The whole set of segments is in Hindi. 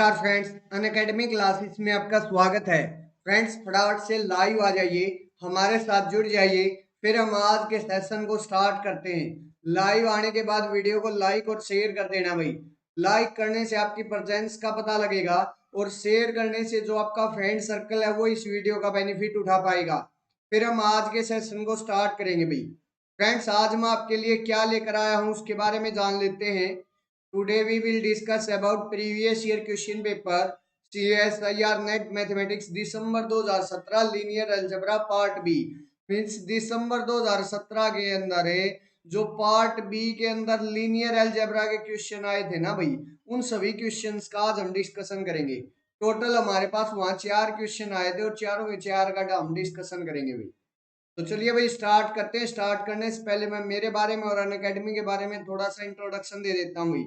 नमस्कार फ्रेंड्स, अनअकैडमी क्लासेस में आपका स्वागत है। फ्रेंड्स, फटाफट से लाइव आ जाइए, हमारे साथ जुड़ जाइए। फिर हम आज के सेशन को स्टार्ट करते हैं। लाइव आने के बाद वीडियो को लाइक और शेयर कर देना भाई। लाइक करने से आपकी प्रेजेंस का पता लगेगा और शेयर करने से जो आपका फ्रेंड सर्कल है वो इस वीडियो का बेनिफिट उठा पाएगा। फिर हम आज के सेशन को स्टार्ट करेंगे भाई। फ्रेंड्स, आज मैं आपके लिए क्या लेकर आया हूँ उसके बारे में जान लेते हैं। Today we will discuss about previous year question paper CSIR NET mathematics दिसंबर 2017 linear algebra part B. Means दिसंबर 2017 के अंदर है जो पार्ट बी के अंदर लीनियर अलजेब्रा के क्वेश्चन आए थे ना भाई, उन सभी क्वेश्चंस का आज हम डिस्कशन करेंगे। टोटल हमारे पास वहां 4 क्वेश्चन आए थे और चारों के चार का हम डिस्कशन करेंगे भाई। तो चलिए भाई स्टार्ट करते हैं। स्टार्ट करने से पहले मैं मेरे बारे में और अनअकैडमी के बारे में थोड़ा सा इंट्रोडक्शन दे देता हूँ भाई।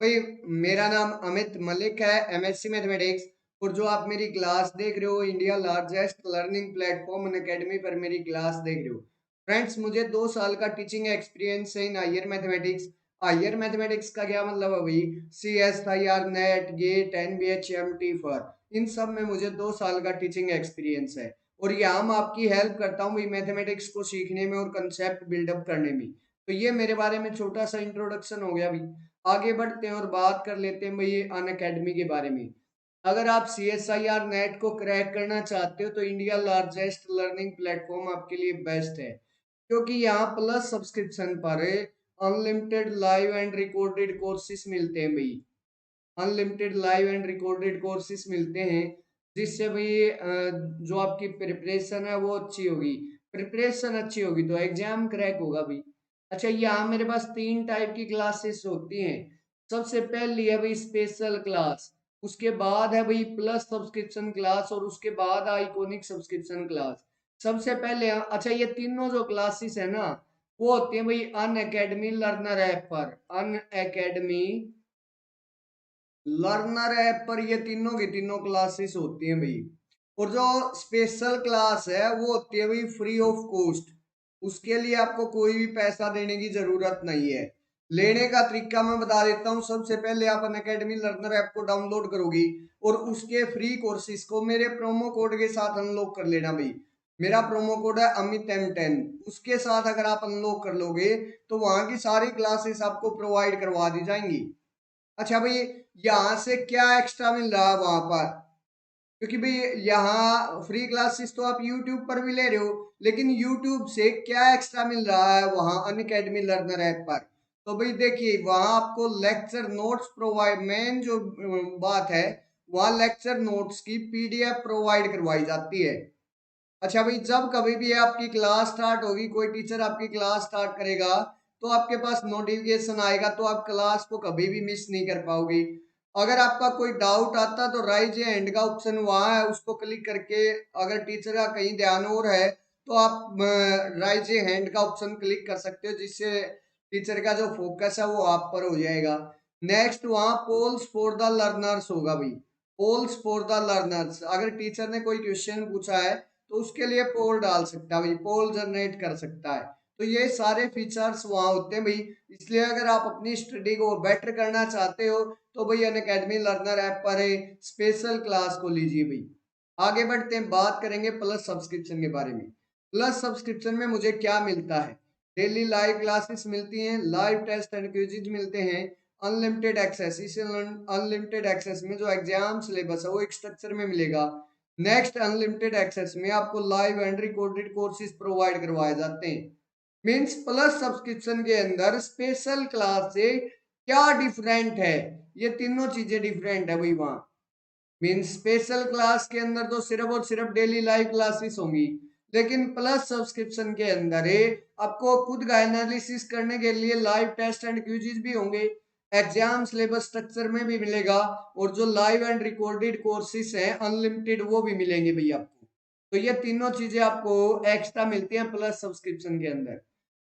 भाई, मेरा नाम अमित मलिक है, एमएससी मैथमेटिक्स। और जो आप मेरी क्लास देख रहे हो, India largest learning platform Unacademy पर मेरी क्लास देख रहे हो। फ्रेंड्स, मुझे 2 साल का टीचिंग एक्सपीरियंस है in higher mathematics. Higher mathematics का क्या मतलब है भाई? CSIR NET GATE NBH MT for इन सब में मुझे 2 साल का टीचिंग एक्सपीरियंस है। और यहाँ मैं आपकी हेल्प करता हूँ भाई मैथमेटिक्स को सीखने में और कंसेप्ट बिल्डअप करने में। तो ये मेरे बारे में छोटा सा इंट्रोडक्शन हो गया भाई। आगे बढ़ते हैं और बात कर लेते हैं भाई अनअकैडमी के बारे में। अगर आप CSIR नेट को क्रैक करना चाहते हो तो इंडिया लार्जेस्ट लर्निंग प्लेटफॉर्म आपके लिए बेस्ट है, क्योंकि यहाँ प्लस सब्सक्रिप्शन पर unlimited live and recorded courses मिलते हैं भाई। Unlimited live and recorded courses मिलते हैं, जिससे भाई जो आपकी प्रिपरेशन है वो अच्छी होगी। प्रिपरेशन अच्छी होगी तो एग्जाम क्रैक होगा भाई। अच्छा, यहाँ मेरे पास 3 टाइप की क्लासेस होती हैं। सबसे पहली है भाई स्पेशल क्लास, उसके बाद है भाई प्लस सब्सक्रिप्शन क्लास और उसके बाद आइकॉनिक सब्सक्रिप्शन क्लास। सबसे पहले अच्छा, ये तीनों जो क्लासेस है ना वो होती है भाई अन अकेडमी लर्नर ऐप पर। अन अकेडमी लर्नर ऐप पर ये तीनों की तीनों क्लासेस होती हैं भाई। और जो स्पेशल क्लास है वो होती है भाई फ्री ऑफ कॉस्ट। उसके लिए आपको कोई भी पैसा देने की जरूरत नहीं है। लेने का तरीका मैं बता देता हूँ। सबसे पहले आप अनअकैडमी लर्नर ऐप को डाउनलोड करोगी और उसके फ्री कोर्सेज को मेरे प्रोमो कोड के साथ अनलॉक कर लेना भाई। मेरा प्रोमो कोड है अमित M10। उसके साथ अगर आप अनलॉक कर लोगे तो वहां की सारी क्लासेस आपको प्रोवाइड करवा दी जाएंगी। अच्छा भाई, यहाँ से क्या एक्स्ट्रा मिल रहा है वहां पर? क्योंकि भाई यहाँ फ्री क्लासेस तो आप YouTube पर भी ले रहे हो, लेकिन YouTube से क्या एक्स्ट्रा मिल रहा है वहाँ अनअकैडमी लर्नर ऐप पर? तो भाई देखिए, वहाँ आपको लेक्चर नोट्स प्रोवाइड, मेन जो बात है, वहाँ लेक्चर नोट्स की PDF प्रोवाइड करवाई जाती है। अच्छा भाई, जब कभी भी आपकी क्लास स्टार्ट होगी, कोई टीचर आपकी क्लास स्टार्ट करेगा तो आपके पास नोटिफिकेशन आएगा, तो आप क्लास को कभी भी मिस नहीं कर पाओगे। अगर आपका कोई डाउट आता तो राइज हैंड का ऑप्शन वहां है, उसको क्लिक करके अगर टीचर का कहीं ध्यान और है तो आप राइज हैंड का ऑप्शन क्लिक कर सकते हो, जिससे टीचर का जो फोकस है वो आप पर हो जाएगा। नेक्स्ट, वहाँ पोल्स फॉर द लर्नर्स होगा भाई। पोल्स फॉर द लर्नर्स, अगर टीचर ने कोई क्वेश्चन पूछा है तो उसके लिए पोल डाल सकता है भाई, पोल जनरेट कर सकता है। तो ये सारे फीचर्स वहाँ होते हैं भाई। इसलिए अगर आप अपनी स्टडी को बेटर करना चाहते हो तो भाई अनअकैडमी लर्नर ऐप पर स्पेशल क्लास को लीजिए भाई। आगे बढ़ते हैं, बात करेंगे प्लस सब्सक्रिप्शन के बारे में। प्लस सब्सक्रिप्शन में मुझे क्या मिलता है? डेली लाइव क्लासेस मिलती हैं, लाइव टेस्ट एंड क्विज़ मिलते हैं, अनलिमिटेड एक्सेस। इस अनलिमिटेड एक्सेस में जो एग्जाम सिलेबस है वो एक स्ट्रक्चर में मिलेगा। नेक्स्ट, अनलिमिटेड एक्सेस में आपको live and recorded courses provide करवाए जाते हैं। मींस प्लस सब्सक्रिप्शन के अंदर स्पेशल क्लास से क्या डिफरेंट है? ये तीनों चीजें डिफरेंट है भाई वहां। मींस स्पेशल क्लास के अंदर तो सिर्फ और सिर्फ डेली लाइव क्लासेस होंगी, लेकिन प्लस सब्सक्रिप्शन के अंदर आपको खुद का एनालिसिस करने के लिए लाइव टेस्ट एंड क्विज़ भी होंगे। एग्जाम सिलेबस स्ट्रक्चर में भी मिलेगा और जो लाइव एंड रिकॉर्डेड कोर्सेज हैं अनलिमिटेड वो भी मिलेंगे भैया आपको। तो ये तीनों चीजें आपको एक्स्ट्रा मिलती हैं प्लस सब्सक्रिप्शन के अंदर।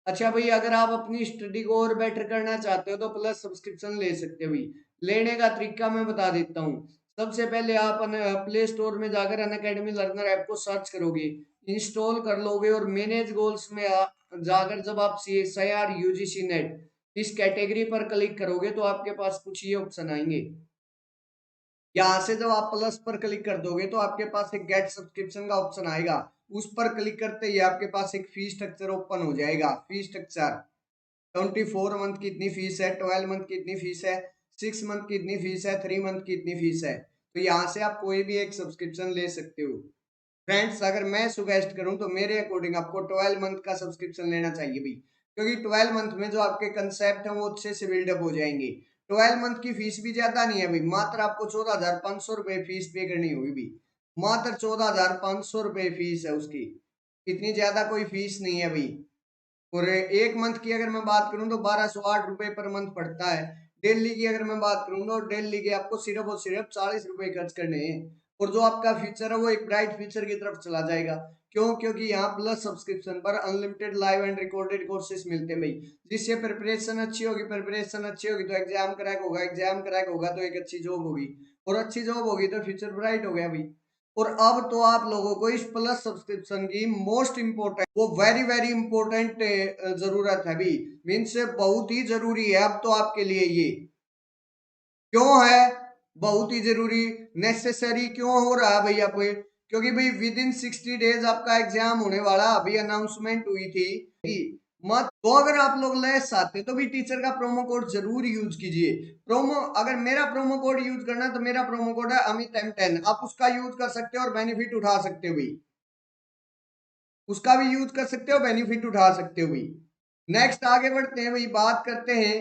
अच्छा भाई, अगर आप अपनी स्टडी को और बेटर करना चाहते हो तो प्लस सब्सक्रिप्शन ले सकते हो भाई। लेने का तरीका मैं बता देता हूँ। सबसे पहले आप प्ले स्टोर में जाकर अनअकैडमी लर्नर ऐप को सर्च करोगे, इंस्टॉल कर लोगे और मैनेज गोल्स में जाकर जब आप CSIR UGC नेट इस कैटेगरी पर क्लिक करोगे तो आपके पास कुछ ये ऑप्शन आएंगे। यहाँ से जब आप प्लस पर क्लिक कर दोगे तो आपके पास एक गेट सब्सक्रिप्शन का ऑप्शन आएगा। उस पर क्लिक करते ही आपके पास एक फी स्ट्रक्चर ओपन हो जाएगा। फी स्ट्रक्चर 24 मंथ की इतनी फीस है, 12 मंथ की इतनी फीस है, 6 मंथ की इतनी फीस है, 3 मंथ की इतनी फीस है। तो यहाँ से आप कोई भी एक सब्सक्रिप्शन ले सकते हो। फ्रेंड्स, अगर मैं सुगेस्ट करूं तो मेरे अकॉर्डिंग आपको 12 मंथ का सब्सक्रिप्शन लेना चाहिए भाई, क्योंकि 12 मंथ में जो आपके कंसेप्ट हैं वो अच्छे से बिल्डअप हो जाएंगे। 12 मंथ की फीस भी ज्यादा नहीं है भाई, मात्र आपको 14,500 रुपये फीस पे करनी होगी भाई। मात्र 14,500 रुपये फीस है उसकी, इतनी ज्यादा कोई फीस नहीं है भाई। और 1 मंथ की अगर मैं बात करूं तो 1,208 रुपये पर मंथ पड़ता है। डेली की अगर मैं बात करूं तो डेली के आपको सिर्फ और सिर्फ 40 रुपये खर्च करने हैं। और जो आपका फ्यूचर है वो एक ब्राइट फ्यूचर की तरफ चला जाएगा। क्यों? क्योंकि यहाँ प्लस सब्सक्रिप्शन पर unlimited live and recorded courses मिलते हैं भाई, जिससे प्रिपरेशन अच्छी होगी, प्रिपरेशन अच्छी होगी तो एग्जाम क्रैक होगा, एग्जाम क्रैक होगा तो एक अच्छी जॉब होगी, और अच्छी जॉब होगी तो फ्यूचर ब्राइट हो गया भाई। और अब तो आप लोगों को इस प्लस सब्सक्रिप्शन की मोस्ट इंपोर्टेंट, वो वेरी वेरी इंपोर्टेंट जरूरत है भी, मीन्स बहुत ही जरूरी है अब तो आपके लिए ये। क्यों है बहुत ही जरूरी, नेसेसरी क्यों हो रहा है भैया पे? क्योंकि भाई विद इन 60 डेज आपका एग्जाम होने वाला, अभी अनाउंसमेंट हुई थी कि मत तो अगर आप लोग लेस चाहते तो भी टीचर का प्रोमो कोड जरूर यूज कीजिए। प्रोमो, अगर मेरा प्रोमो कोड यूज करना है तो मेरा प्रोमो कोड है अमित M10, आप उसका यूज कर सकते हो और बेनिफिट उठा सकते हो भाई, उसका भी यूज कर सकते हो, बेनिफिट उठा सकते हो भाई। नेक्स्ट आगे बढ़ते हैं भाई, बात करते हैं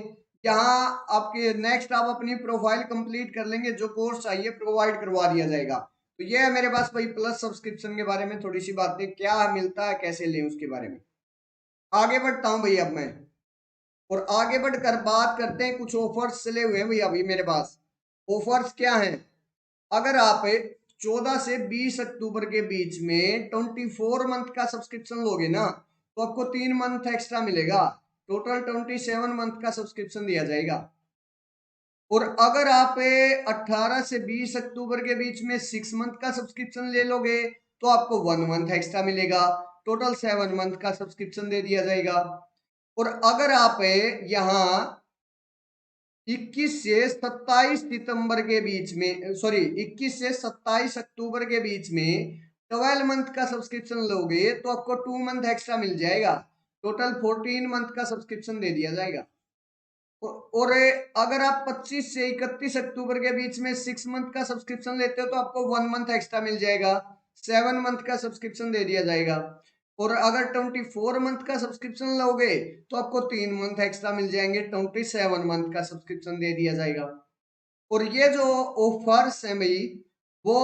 यहाँ आपके नेक्स्ट, आप अपनी प्रोफाइल कंप्लीट कर लेंगे, जो कोर्स चाहिए प्रोवाइड करवा दिया जाएगा। तो ये है मेरे पास भाई प्लस सब्सक्रिप्शन के बारे में थोड़ी सी बातें, क्या मिलता है, कैसे लें, उसके बारे में। आगे बढ़ता हूँ भाई अब मैं, और आगे बढ़कर बात करते हैं, कुछ ऑफर्स चले हुए हैं भाई अभी मेरे पास। ऑफर्स क्या हैं? अगर आप 14 से 20 अक्टूबर के बीच में 24 मंथ का सब्सक्रिप्शन लोगे ना तो आपको 3 मंथ एक्स्ट्रा मिलेगा, टोटल 27 मंथ का सब्सक्रिप्शन दिया जाएगा। और अगर आप 18 से 20 अक्टूबर के बीच में 6 मंथ का सब्सक्रिप्शन ले लोगे तो आपको 1 मंथ एक्स्ट्रा मिलेगा, टोटल 7 मंथ का सब्सक्रिप्शन दे दिया जाएगा। और अगर आप यहाँ 21 से 27 सितंबर के बीच में, सॉरी 21 से 27 अक्टूबर के बीच में 12 मंथ का सब्सक्रिप्शन लोगे तो आपको 2 मंथ एक्स्ट्रा मिल जाएगा, टोटल 14 मंथ का सब्सक्रिप्शन दे दिया जाएगा। और अगर आप 25 से 31 अक्टूबर के बीच में 6 मंथ का सब्सक्रिप्शन लेते हो तो आपको 1 मंथ एक्स्ट्रा मिल जाएगा, 7 मंथ का सब्सक्रिप्शन दे दिया जाएगा। और अगर 24 मंथ का सब्सक्रिप्शन लोगे तो आपको 3 मंथ एक्स्ट्रा मिल जाएंगे, 27 मंथ का सब्सक्रिप्शन दे दिया जाएगा। और ये जो ऑफर्स हैं भाई वो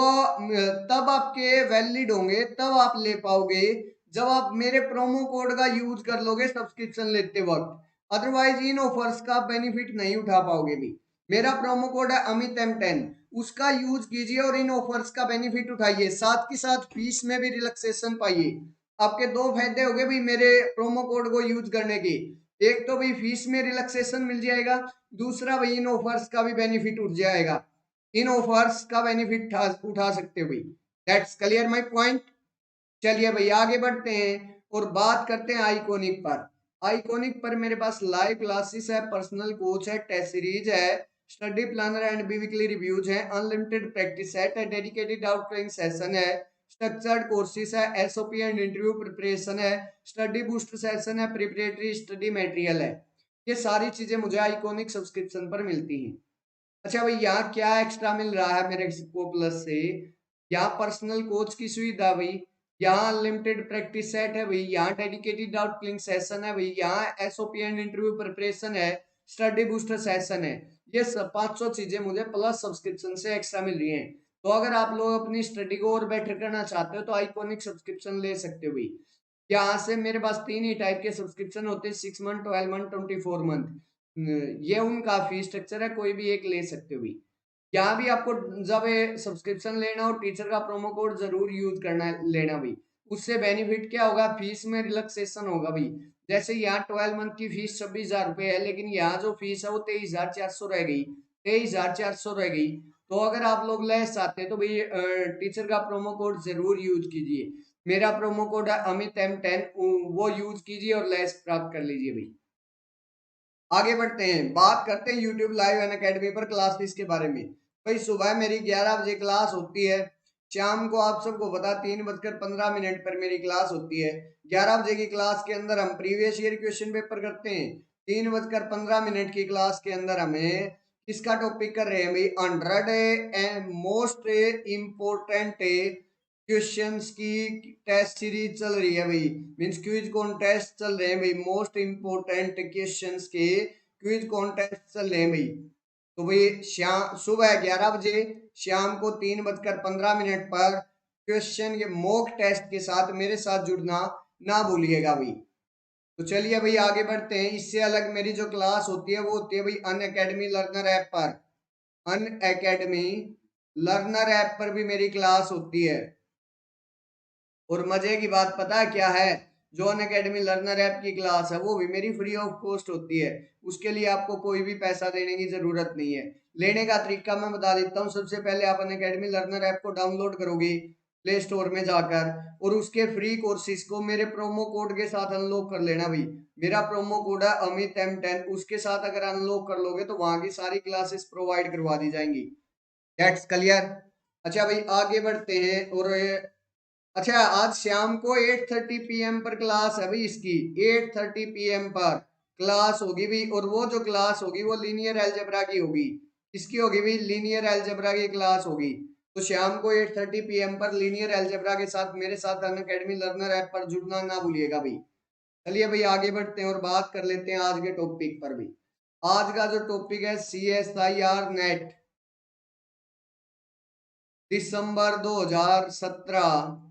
तब आपके वैलिड होंगे, तब आप ले पाओगे जब आप मेरे प्रोमो कोड का यूज कर लोगे सब्सक्रिप्शन लेते वक्त। अदरवाइज इन ऑफर्स का बेनिफिट नहीं उठा पाओगे भी। मेरा प्रोमो कोड है अमित M10, उसका यूज कीजिए और इन ऑफर्स का बेनिफिट उठाइए, साथ के साथ फीस में भी रिलैक्सेशन पाइए। आपके दो फायदे हो गए भाई मेरे प्रोमो कोड को यूज करने के, एक तो भाई फीस में रिलैक्सेशन मिल जाएगा, दूसरा भाई इन ऑफर्स का भी बेनिफिट उठ जाएगा, इन ऑफर्स का बेनिफिट उठा सकते हो भाई। That's clear my point. चलिए भाई आगे बढ़ते हैं और बात करते हैं आइकॉनिक पर। आइकॉनिक पर मेरे पास लाइव क्लासेस है, पर्सनल कोच है, टेस्ट सीरीज है, study planner and weekly reviews है, अनलिमिटेड प्रैक्टिस सेट है, डेडिकेटेड डाउट क्लियरिंग सेशन है, स्ट्रक्चर्ड कोर्सेज है, एसओपी एंड इंटरव्यू प्रिपरेशन है, स्टडी बूस्ट सेशन है, प्रिपरेटरी स्टडी मटेरियल है। ये सारी चीजें मुझे आइकॉनिक सब्सक्रिप्शन पर मिलती हैं। अच्छा भाई यहाँ क्या एक्स्ट्रा मिल रहा है मेरे को प्लस से? यहाँ पर्सनल कोच की सुविधा भाई, यहाँ अनलिमिटेड प्रैक्टिस सेट है भाई, यहाँ डेडिकेटेड डाउट क्लियरिंग सेशन है भाई, यहाँ एसओपी एंड इंटरव्यू प्रिपरेशन है, स्टडी बूस्टर सेशन है। ये सब 500 चीजें मुझे प्लस सब्सक्रिप्शन से एक्स्ट्रा मिल रही हैं। तो अगर आप लोग अपनी स्टडी को और बेटर करना चाहते हो तो आइकॉनिक सब्सक्रिप्शन ले सकते हो भाई। यहाँ से मेरे पास 3 ही टाइप के सब्सक्रिप्शन होते हैं, 6 मंथ, 12 मंथ, 24 मंथ। ये उनका फी स्ट्रक्चर है, कोई भी एक ले सकते हो भी। यहाँ भी आपको जब सब्सक्रिप्शन लेना हो टीचर का प्रोमो कोड जरूर यूज करना लेना भाई। उससे बेनिफिट क्या होगा? फीस में रिलैक्सेशन होगा भाई। जैसे यहाँ 12 मंथ की फीस 26,000 रुपये है, लेकिन यहाँ जो फीस है वो 23,400 रह गई, 23,400 रह गई। तो अगर आप लोग लेस चाहते हैं तो भाई टीचर का प्रोमो कोड जरूर यूज कीजिए। मेरा प्रोमो कोड है अमित M10, वो यूज कीजिए और लेस प्राप्त कर लीजिए भाई। आगे बढ़ते हैं, बात करते हैं यूट्यूब लाइव एंड अकेडमी पर क्लासेस के बारे में। भाई सुबह मेरी 11 बजे क्लास होती है, शाम को आप सबको पता 3:15 पर मेरी क्लास होती है। 11 बजे की क्लास के अंदर हम प्रीवियस ईयर क्वेश्चन पेपर करते हैं। 3:15 की क्लास के अंदर हमें किसका टॉपिक कर रहे हैं भाई, 100 मोस्ट इम्पोर्टेंट क्वेश्चंस की टेस्ट सीरीज चल रही है भाई, मींस क्विज कॉन्टेस्ट चल रहे हैं भाई, मोस्ट इम्पोर्टेंट क्वेश्चंस के क्विज कॉन्टेस्ट चल रहे हैं भाई। तो भाई शाम सुबह 11 बजे, शाम को 3:15 पर क्वेश्चन के मॉक टेस्ट के साथ मेरे साथ जुड़ना ना भूलिएगा भाई। तो चलिए भाई आगे बढ़ते हैं। इससे अलग मेरी जो क्लास होती है वो होती है भाई अन अकेडमी लर्नर ऐप पर। अन अकेडमी लर्नर ऐप पर भी मेरी क्लास होती है। और मजे की बात पता है क्या है, जो अन अकेडमी लर्नर ऐप की क्लास है वो भी मेरी फ्री ऑफ कॉस्ट होती है। उसके लिए आपको कोई भी पैसा देने की जरूरत नहीं है। लेने का तरीका मैं बता देता हूँ। सबसे पहले आप अन अकेडमी लर्नर ऐप को डाउनलोड करोगे प्ले स्टोर में जाकर, और उसके फ्री कोर्सेज को मेरे प्रोमो कोड के साथ अनलॉक कर लेना भाई। मेरा प्रोमो कोड है अमित M10, उसके साथ अगर अनलॉक कर लोगे तो वहां की सारी क्लासेस प्रोवाइड करवा दी जाएंगी। That's clear. अच्छा भाई आगे बढ़ते हैं। और अच्छा आज शाम को 8:30 PM पर क्लास है भाई इसकी। 8:30 PM पर क्लास होगी भाई, और वो जो क्लास होगी वो लीनियर अलजेब्रा की होगी। इसकी होगी भाई लीनियर अलजेब्रा की क्लास होगी। तो शाम को 8:30 PM पर लीनियर अलजेब्रा के साथ मेरे साथ अन अकेडमी लर्नर ऐप पर जुड़ना ना भूलिएगा भाई। चलिए भाई आगे बढ़ते हैं और बात कर लेते हैं आज के टॉपिक पर भी। आज का जो टॉपिक है CSIR नेट दिसंबर 2017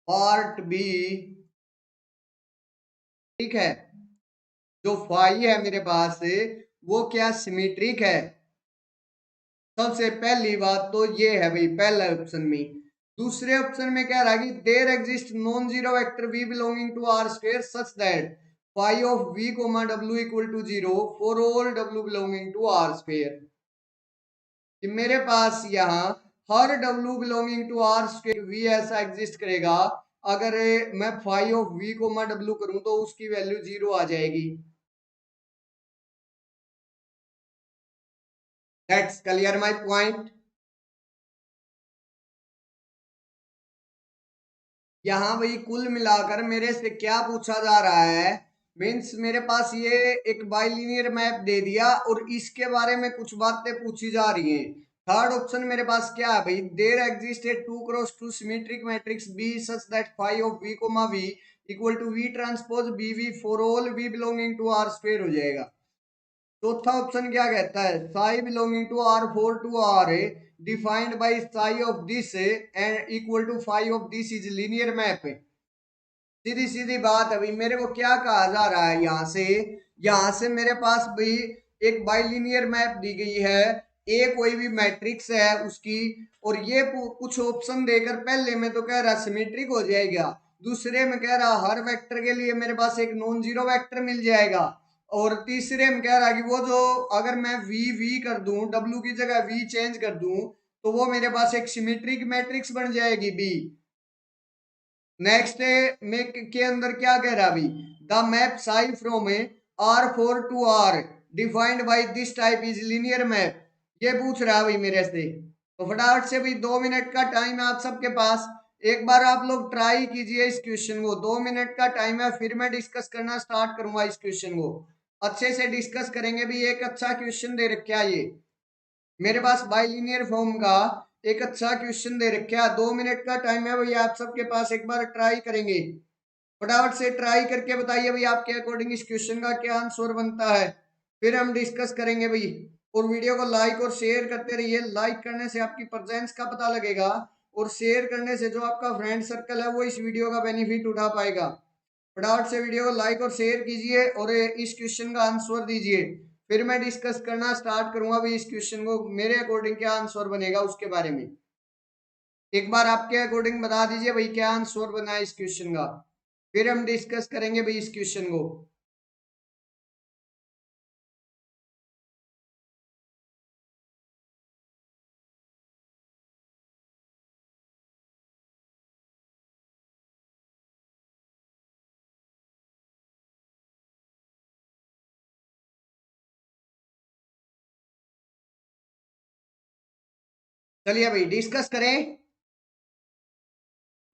पार्ट बी। ठीक है, जो फाई है मेरे पास वो क्या सिमेट्रिक है। सबसे पहली बात तो ये है भाई पहले ऑप्शन में। दूसरे ऑप्शन में क्या रहा कि there exist non zero vector v belonging to r square such that phi of v comma w equal to 0 for all w belonging to r square. कि मेरे पास यहाँ हर w belonging to r square v ऐसा एग्जिस्ट करेगा, अगर मैं phi of v comma w करूं तो उसकी वैल्यू 0 आ जाएगी। That's clear my point. यहाँ भाई कुल मिलाकर मेरे से क्या पूछा जा रहा है, मीन्स मेरे पास ये एक बाइलिनियर मैप दे दिया और इसके बारे में कुछ बातें पूछी जा रही हैं। थर्ड ऑप्शन मेरे पास क्या है भाई, there exist a 2x2 symmetric matrix B such that phi of v comma v equal to v transpose B V for all v belonging to r square हो जाएगा। चौथा ऑप्शन क्या कहता है, psi belonging to R four to R defined by psi of this and equal to phi of this is linear map. सीधी सीधी बात है भाई, मेरे को क्या कहा जा रहा है यहाँ से मेरे पास भाई एक बाइलिनियर मैप दी गई है। ए कोई भी मैट्रिक्स है उसकी, और ये कुछ ऑप्शन देकर पहले में तो कह रहा सिमेट्रिक हो जाएगा, दूसरे में कह रहा हर वेक्टर के लिए मेरे पास एक नॉन जीरो वेक्टर मिल जाएगा, और तीसरे में कह रहा कि वो जो अगर मैं वी वी कर दूं, डब्ल्यू की जगह वी चेंज कर दूं, तो वो मेरे पास एक सिमेट्रिक मैट्रिक्स बन जाएगी बी। नेक्स्ट में के अंदर क्या कह रहा अभी, the map psi from R4 to R defined by this type is linear map. ये पूछ रहा है भाई मेरे से। तो फटाफट से भाई 2 मिनट का टाइम है आप सबके पास। एक बार आप लोग ट्राई कीजिए इस क्वेश्चन को। 2 मिनट का टाइम है, फिर मैं डिस्कस करना स्टार्ट करूंगा इस क्वेश्चन को। अच्छे से डिस्कस करेंगे भी। एक अच्छा क्वेश्चन दे रखा है ये मेरे पास बाइलिनियर फॉर्म का, एक अच्छा क्वेश्चन दे रखा है। 2 मिनट का टाइम है भैया आप सबके पास, एक बार ट्राई करेंगे। फटाफट से ट्राई करके बताइए भाई आपके अकॉर्डिंग इस क्वेश्चन का क्या आंसर बनता है, फिर हम डिस्कस करेंगे भाई। और वीडियो को लाइक और शेयर करते रहिए। लाइक करने से आपकी प्रेजेंस का पता लगेगा, और शेयर करने से जो आपका फ्रेंड सर्कल है वो इस वीडियो का बेनिफिट उठा पाएगा। फटाफट से वीडियो को लाइक और शेयर कीजिए और इस क्वेश्चन का आंसर दीजिए, फिर मैं डिस्कस करना स्टार्ट करूंगा भाई इस क्वेश्चन को, मेरे अकॉर्डिंग क्या आंसर बनेगा उसके बारे में। एक बार आपके अकॉर्डिंग बता दीजिए भाई क्या आंसर बना है इस क्वेश्चन का, फिर हम डिस्कस करेंगे भाई इस क्वेश्चन को। चलिए भाई डिस्कस करें।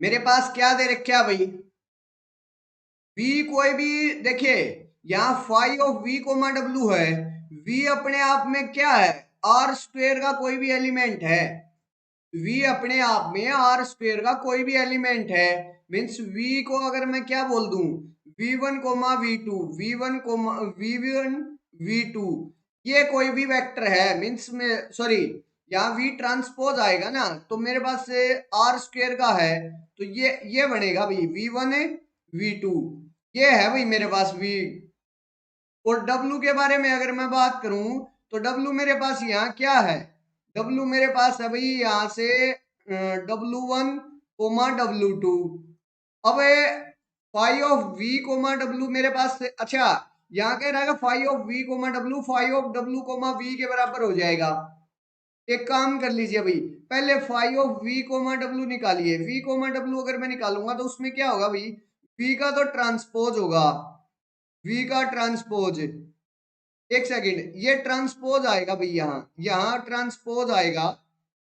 मेरे पास क्या दे रखा भाई, v कोई भी, देखिए यहाँ phi of v comma W है। v अपने आप में क्या है, आर स्क्वेयर का कोई भी एलिमेंट है। v अपने आप में आर स्क्वेयर का कोई भी एलिमेंट है। मीन्स v को अगर मैं क्या बोल दूं, v1 coma v2, v1 coma v1 v2, ये कोई भी वेक्टर है। मीन्स में सॉरी, यहाँ v ट्रांसपोज आएगा ना, तो मेरे पास से आर स्क्वेयर का है, तो ये बनेगा भाई v1 v2। ये है भाई मेरे पास v। और W के बारे में अगर मैं बात करूं, तो W मेरे पास यहाँ क्या है, W मेरे पास है भाई यहाँ से W1 कोमा W2। अब phi of V comma W मेरे पास से, अच्छा यहाँ कह रहा है phi of V comma W, phi of W comma V के बराबर हो जाएगा। एक काम कर लीजिए भाई, पहले phi of V comma W निकालिए। V कोमा W अगर मैं निकालूंगा तो उसमें क्या होगा भाई, V का तो ट्रांसपोज होगा, V का ट्रांसपोज, एक सेकंड, ये ट्रांसपोज आएगा भाई, यहाँ ट्रांसपोज आएगा,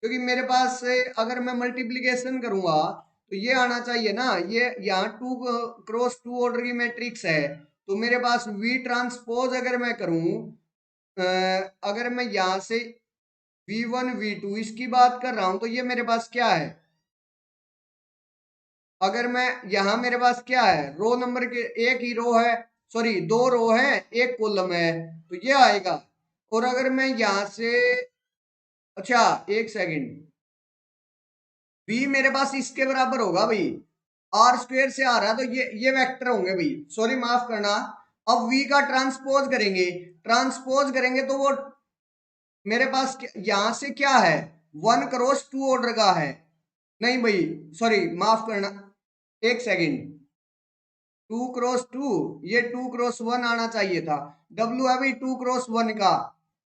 क्योंकि मेरे पास से अगर मैं मल्टीप्लीकेशन करूंगा तो ये आना चाहिए ना, ये यहाँ टू क्रॉस टू ऑर्डर की मैट्रिक्स है, तो मेरे पास v ट्रांसपोज अगर मैं करूं, अगर मैं यहाँ से v1 v2 इसकी बात कर रहा हूं, तो ये मेरे पास क्या है, अगर मैं यहाँ मेरे पास क्या है, रो नंबर के एक ही रो है, सॉरी दो रो है एक कॉलम है, तो ये आएगा। और अगर मैं यहां से, अच्छा एक सेकंड, v मेरे पास इसके बराबर होगा भाई, आर स्क्वेयर से आ रहा है, तो ये वेक्टर होंगे भाई, सॉरी माफ करना। अब v का ट्रांसपोज करेंगे, ट्रांसपोज करेंगे तो वो मेरे पास यहां से क्या है, वन क्रॉस टू ऑर्डर का है, नहीं भाई सॉरी माफ करना, एक सेकंड, टू क्रॉस टू, ये टू क्रॉस वन आना चाहिए था, डब्ल्यू है भाई टू क्रॉस वन का,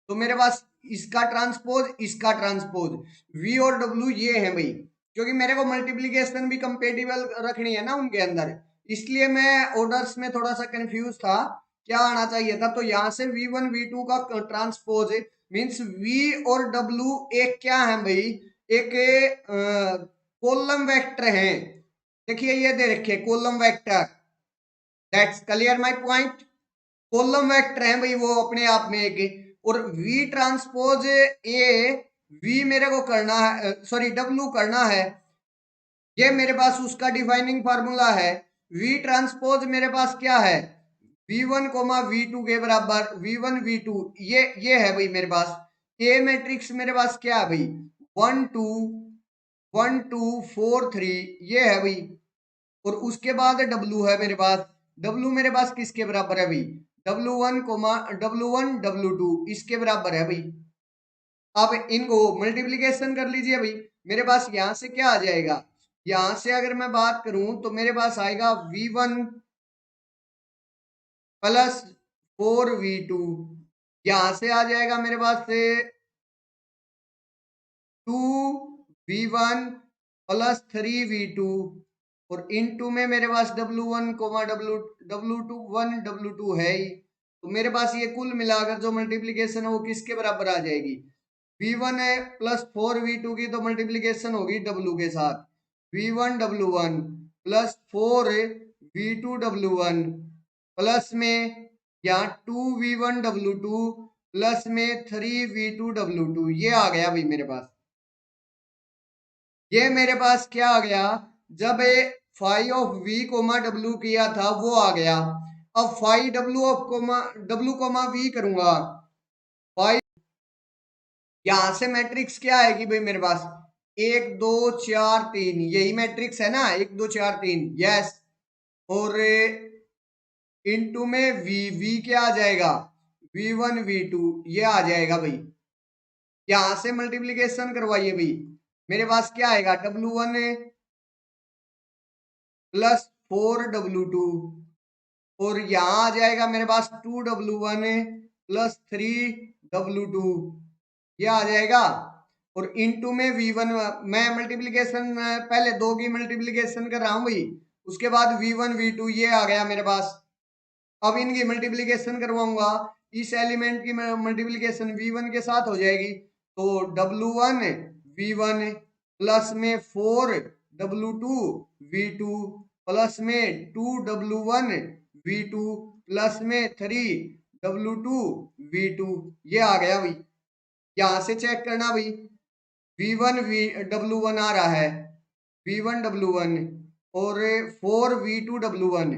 तो मेरे पास इसका ट्रांसपोज इसका ट्रांसपोज, वी और डब्ल्यू ये है भाई, क्योंकि मेरे को मल्टीप्लीकेशन भी कंपेटिबल रखनी है ना उनके अंदर, इसलिए मैं ऑर्डर्स में थोड़ा सा कंफ्यूज था, क्या आना चाहिए था, तो यहां से v1 v2 का ट्रांसपोज मींस v और w एक क्या है भाई, एक कॉलम वेक्टर है। देखिए ये दे रखे column vector, that's clear my point. Column vector है भाई वो अपने आप में एक, और v ट्रांसपोज ए, v मेरे को करना है, सॉरी w करना है, ये मेरे पास उसका डिफाइनिंग फार्मूला है। v ट्रांसपोज मेरे पास क्या है, v1 कोमा v2 के बराबर v1 v2, ये है भाई मेरे पास। ए मैट्रिक्स मेरे पास क्या है भाई, 1 2 1 2 4 3, ये है भाई। और उसके बाद W है मेरे पास, W मेरे पास किसके बराबर है भाई, W1 कोमा W1 W2 इसके बराबर है भाई। अब इनको मल्टीप्लीकेशन कर लीजिए भाई, मेरे पास यहां से क्या आ जाएगा, यहां से अगर मैं बात करूं तो मेरे पास आएगा v1 प्लस 4v2, यहां से आ जाएगा मेरे पास से 2v1 प्लस 3v2, और इनटू में मेरे पास W1 कोमा W2 1 W2 है ही, तो मेरे पास ये कुल मिलाकर जो मल्टीप्लीकेशन है वो किसके बराबर आ जाएगी, v1 है प्लस 4v2 की तो मल्टीप्लीकेशन होगी W के साथ, v1 W1 plus 4v2 W1 plus में यहाँ 2v1 W2 प्लस में 3v2 W2, ये आ गया भाई मेरे पास। ये मेरे पास क्या आ गया, जब phi of v comma W किया था वो आ गया। अब phi W of comma W comma v करूंगा, फाइव, यहां से मैट्रिक्स क्या आएगी भाई मेरे पास, एक दो चार तीन, यही मैट्रिक्स है ना, एक दो चार तीन, यस। और इनटू में v क्या आ जाएगा, v1 v2 ये आ जाएगा भाई। यहां से मल्टीप्लीकेशन करवाइए भाई, मेरे पास क्या आएगा, W1 प्लस 4W2, और यहां आ जाएगा मेरे पास 2W1 प्लस 3W2, ये आ जाएगा। और इनटू में v1, मैं मल्टीप्लीकेशन पहले दो की मल्टीप्लीकेशन कर रहा हूं भाई, उसके बाद v1 v2 ये आ गया मेरे पास। अब इनकी मल्टीप्लीकेशन करवाऊंगा, इस एलिमेंट की मल्टीप्लीकेशन v1 के साथ हो जाएगी, तो W1 V1 प्लस में 4W2 V2 प्लस में 2W1 V2 प्लस में 3W2 V2। ये आ गया भाई। यहां से चेक करना भाई, V1 W1 आ रहा है, V1 W1 और 4V2 W1।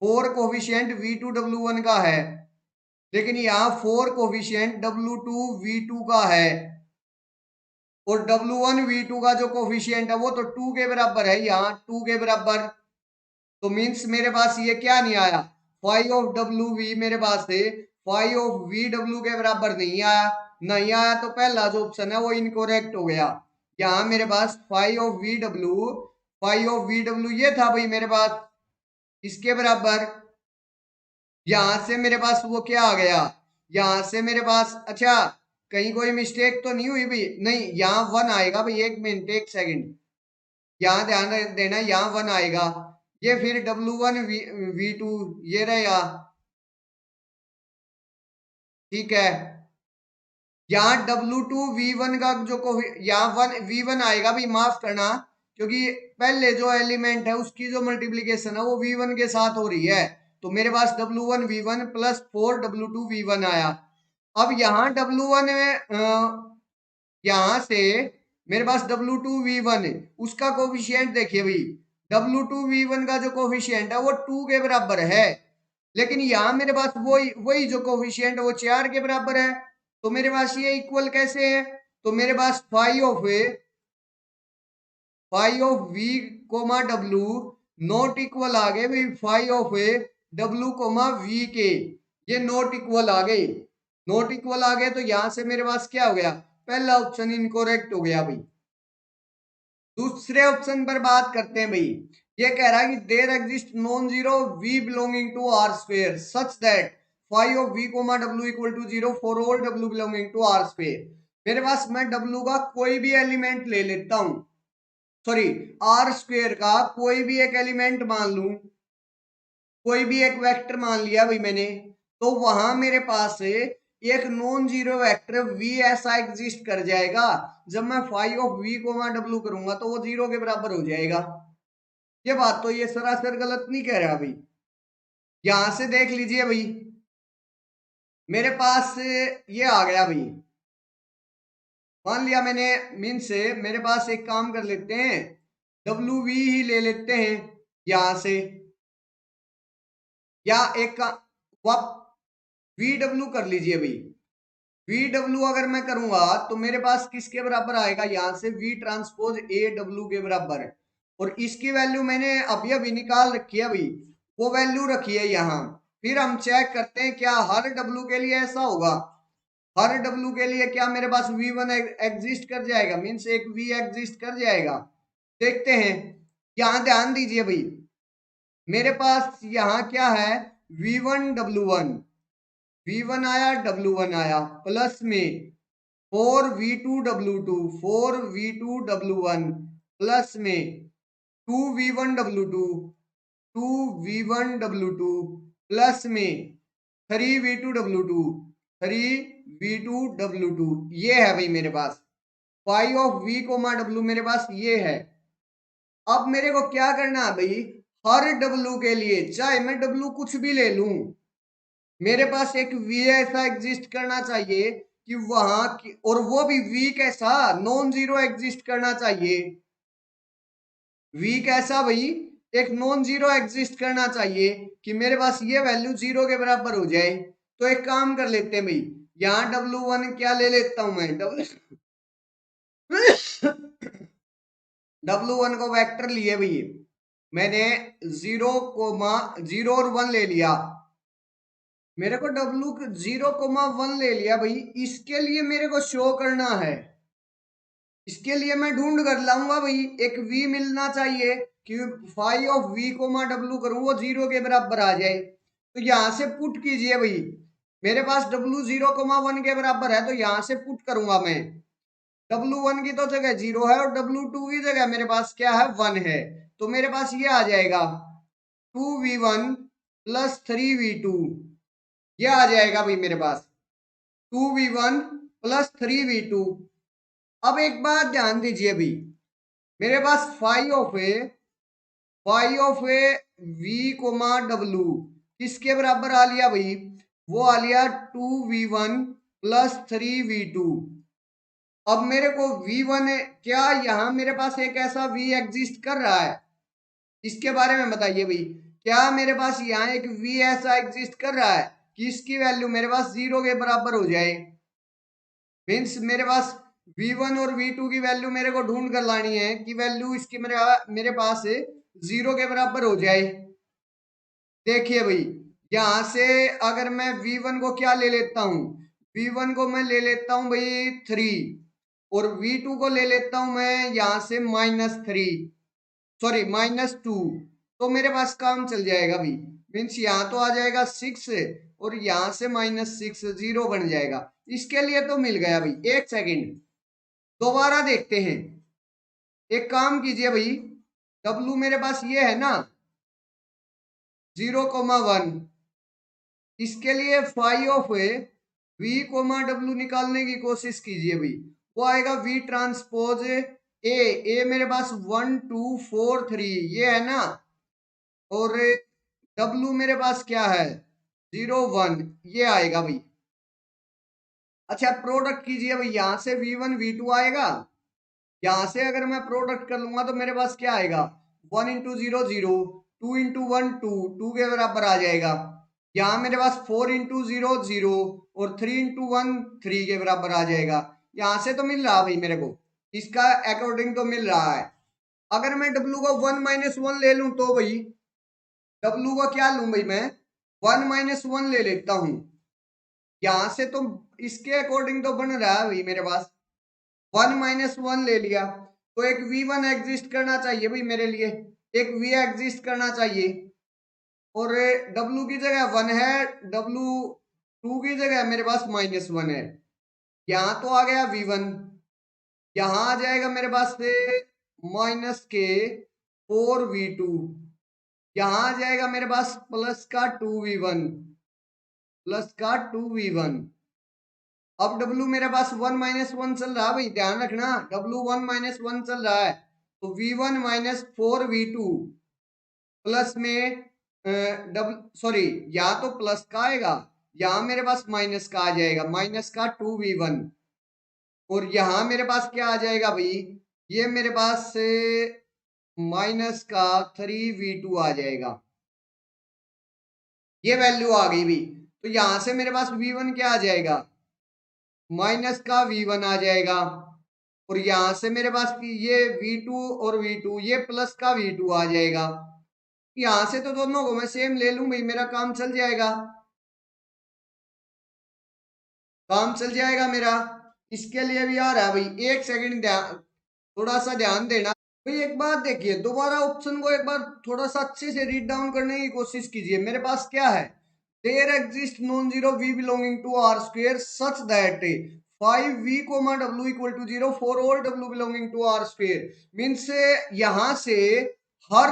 4 coefficient V2 W1 का है, लेकिन यहाँ 4 कोफिशिएंट W2 V2 का है, और W1 V2 का जो कोफिशिएंट है वो तो 2 के बराबर है, यहाँ 2 के बराबर। तो मीन्स मेरे पास ये क्या नहीं आया, फाइव ऑफ WV मेरे पास है, फाइव ऑफ VW के बराबर नहीं आया। नहीं आया तो पहला जो ऑप्शन है वो इनकरेक्ट हो गया। यहाँ मेरे पास फाइव ऑफ VW ये था भाई मेरे पास, इसके बराबर। यहां से मेरे पास वो क्या आ गया, यहां से मेरे पास, अच्छा कहीं कोई मिस्टेक तो नहीं हुई भाई? नहीं, यहाँ 1 आएगा भाई, 1 मिनट 1 सेकंड, यहाँ ध्यान देना, यहाँ 1 आएगा। ये फिर W1 V2 ये रहेगा, ठीक है। यहाँ W2 V1 का जो को यहाँ V1 आएगा भाई, माफ करना, क्योंकि पहले जो एलिमेंट है उसकी जो मल्टीप्लीकेशन है वो V1 के साथ हो रही है। तो मेरे पास W1 V1 plus 4W2 V1 आया। अब यहाँ W1 यहाँ से मेरे पास W2 V1 उसका कोफिशिएंट देखिए भाई, W2 V1 का जो कोफिशिएंट है वो 2 के बराबर है, लेकिन यहाँ मेरे पास वही वही जो कोफिशिएंट है वो 4 के बराबर है। तो मेरे पास ये इक्वल कैसे है? तो मेरे पास five of V comma W not equal आ गए भाई, five of W comma V के, ये नॉट इक्वल आ गए। नॉट इक्वल आ गए तो यहां से मेरे पास क्या हो गया, पहला ऑप्शन इनकरेक्ट हो गया भाई। दूसरे ऑप्शन पर बात करते हैं भाई। ये कह रहा है कि there exist non zero V belonging to R square such that phi of V comma W equal to 0 for all W belonging to R square. मेरे पास मैं W का कोई भी एलिमेंट ले लेता हूं, सॉरी R स्क्वायर का कोई भी एक एलिमेंट मान लूं, कोई भी एक वेक्टर मान लिया भाई मैंने, तो वहां मेरे पास एक नॉन जीरो वेक्टर V ऐसा एग्जिस्ट कर जाएगा, जब मैं phi of V comma W करूंगा तो वो 0 के बराबर हो जाएगा। ये बात तो ये सरासर गलत नहीं कह रहा भाई। यहां से देख लीजिए भाई, मेरे पास ये आ गया भाई, मान लिया मैंने, मीन से मेरे पास एक काम कर लेते हैं, WV ही ले लेते हैं यहां से, या एक VW कर लीजिए भाई। VW अगर मैं करूंगा तो मेरे पास किसके बराबर आएगा, यहां से V ट्रांसपोज AW के बराबर है, और इसकी वैल्यू मैंने अभी अभी निकाल रखी है भाई, वो वैल्यू रखी है यहाँ। फिर हम चेक करते हैं क्या हर W के लिए ऐसा होगा, हर W के लिए क्या मेरे पास V1 एग्जिस्ट कर जाएगा, मीन्स एक V एग्जिस्ट कर जाएगा। देखते हैं, यहाँ ध्यान दीजिए भाई, मेरे पास यहाँ क्या है, V1 आया, W1 आया, प्लस में 4V2W2 4V2W1 प्लस में 2V1W2 2V1W2 प्लस में 3V2W2 3V2W2। ये है भाई मेरे पास five of V comma W, मेरे पास ये है। अब मेरे को क्या करना है भाई, हर W के लिए चाहे मैं W कुछ भी ले लूं, मेरे पास एक V ऐसा एग्जिस्ट करना चाहिए कि वहां की, और वो भी V कैसा, नॉन जीरो एग्जिस्ट करना चाहिए। V कैसा भाई, एक नॉन जीरो एग्जिस्ट करना चाहिए कि मेरे पास ये वैल्यू 0 के बराबर हो जाए। तो एक काम कर लेते हैं भाई, यहाँ W1 क्या ले लेता हूं मैं, W1 को वेक्टर लिए भाई मैंने, 0 और 1 ले लिया, मेरे को W 0,1 ले लिया भाई। इसके लिए मेरे को शो करना है, इसके लिए मैं ढूंढ कर लाऊंगा भाई, एक V मिलना चाहिए कि phi of V comma W करूं वो 0 के बराबर आ जाए। तो यहां से पुट कीजिए भाई, मेरे पास W 0,1 के बराबर है, तो यहां से पुट करूंगा मैं, W1 की तो जगह 0 है और W2 की जगह मेरे पास क्या है, 1 है। तो मेरे पास ये आ जाएगा 2V1 प्लस 3V2, ये आ जाएगा भाई मेरे पास 2V1 प्लस 3V2। अब एक बात ध्यान दीजिए भाई, मेरे पास phi of A V comma W किसके बराबर आ लिया भाई, वो आ लिया 2v1 प्लस 3v2। अब मेरे को v1 क्या यहाँ मेरे पास एक ऐसा v एग्जिस्ट कर रहा है, इसके बारे में बताइए भाई। क्या मेरे पास यहाँ एक v ऐसा एग्जिस्ट कर रहा है कि इसकी वैल्यू मेरे पास 0 के बराबर हो जाए? मीन्स मेरे पास v1 और v2 की वैल्यू मेरे को ढूंढ कर लानी है कि वैल्यू इसकी मेरे पास 0 के बराबर हो जाए। देखिए भाई, यहां से अगर मैं v1 को क्या ले लेता हूं, v1 को मैं ले लेता हूं भाई 3, और v2 को ले लेता हूं मैं यहां से -3, सॉरी -2। तो मेरे पास काम चल जाएगा भाई। मीन्स यहाँ तो आ जाएगा 6 और यहाँ से -6, 0 बन जाएगा। इसके लिए तो मिल गया भाई। एक सेकंड दोबारा देखते हैं। एक काम कीजिए भाई, W मेरे पास ये है ना 0,1, इसके लिए φ v W निकालने की कोशिश कीजिए भाई। वो आएगा v ट्रांसपोज ए मेरे पास 1 2 4 3 ये है ना, और W मेरे पास क्या है 0 1 ये आएगा भाई। अच्छा प्रोडक्ट कीजिए भाई, यहां से v1 v2 आएगा, यहां से अगर मैं प्रोडक्ट कर लूंगा तो मेरे पास क्या आएगा 1 इंटू 0 0, 2 इंटू 1 2, 2 के बराबर आ जाएगा। यहाँ मेरे पास 4 इंटू 0 0 और 3 इंटू 1 3 के बराबर आ जाएगा। यहां से तो मिल रहा भाई मेरे को, इसका अकॉर्डिंग तो मिल रहा है। अगर मैं W को 1 - 1 ले लूं तो भाई W को क्या लूं भाई मैं 1 - 1 ले लेता हूं। यहां से तो इसके अकॉर्डिंग तो बन रहा है भाई मेरे पास 1 - 1 ले लिया, तो एक v1 एग्जिस्ट करना चाहिए भाई मेरे लिए, एक v एग्जिस्ट करना चाहिए। और w की जगह 1 है, w2 की जगह मेरे पास -1 है। यहाँ तो आ गया v1, यहाँ आ जाएगा मेरे पास से -4v2, यहाँ आ जाएगा मेरे पास प्लस का 2v1, प्लस का 2v1। अब W मेरे पास 1 - 1 चल रहा है भाई, ध्यान रखना W 1 - 1 चल रहा है, तो v1 -4v2 प्लस में सॉरी या तो प्लस का आएगा या मेरे पास माइनस का आ जाएगा, माइनस का 2v1, और यहां मेरे पास क्या आ जाएगा भाई, ये मेरे पास से माइनस का 3v2 आ जाएगा। ये वैल्यू आ गई भाई, तो यहां से मेरे पास v1 क्या आ जाएगा माइनस का v1 आ जाएगा, और यहां से मेरे पास ये v2 और v2 ये प्लस का v2 आ जाएगा। यहां से तो दोनों को मैं सेम ले लूं भाई, मेरा काम चल जाएगा, काम चल जाएगा मेरा। इसके लिए भी आ रहा है भाई, एक सेकंड ध्यान, थोड़ा सा ध्यान देना भाई। एक बात देखिए, दोबारा ऑप्शन को एक बार थोड़ा सा अच्छे से रीड डाउन करने की कोशिश कीजिए। मेरे पास क्या है, there exist non zero v belonging to r square such that 5v, w equal to 0 for all w belonging to r square. Means यहां से हर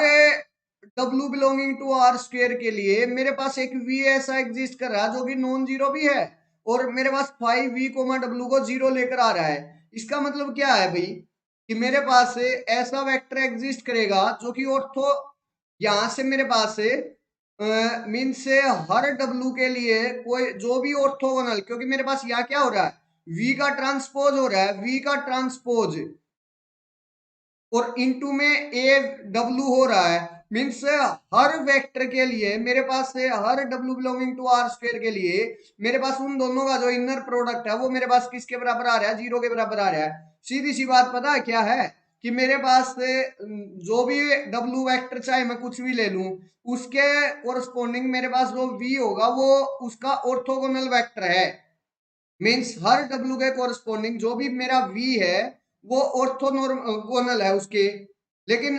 w belonging to r square के लिए मेरे पास एक v ऐसा एग्जिस्ट कर रहा है जो कि नॉन जीरो भी है, और मेरे पास 5v, w को 0 लेकर आ रहा है। इसका मतलब क्या है भाई कि मेरे पास ऐसा वेक्टर एग्जिस्ट करेगा जो कि ऑर्थो, यहां से मेरे पास मीन से हर W के लिए कोई जो भी ऑर्थोगोनल, क्योंकि मेरे पास यहाँ क्या हो रहा है V का ट्रांसपोज हो रहा है, V का ट्रांसपोज, और इनटू में ए W हो रहा है। मीन्स हर वेक्टर के लिए मेरे पास से हर W belonging to R square के लिए मेरे पास उन दोनों का जो इनर प्रोडक्ट है वो मेरे पास किसके बराबर आ रहा है 0 के बराबर आ रहा है। सीधी सी बात पता है क्या है कि मेरे पास से जो भी W वेक्टर चाहे मैं कुछ भी ले लूं उसके कोरस्पोंडिंग मेरे पास जो V होगा वो उसका ऑर्थोगोनल वेक्टर है। मीन्स हर W के कोरस्पोंडिंग जो भी मेरा V है वो ऑर्थोगोनल है उसके। लेकिन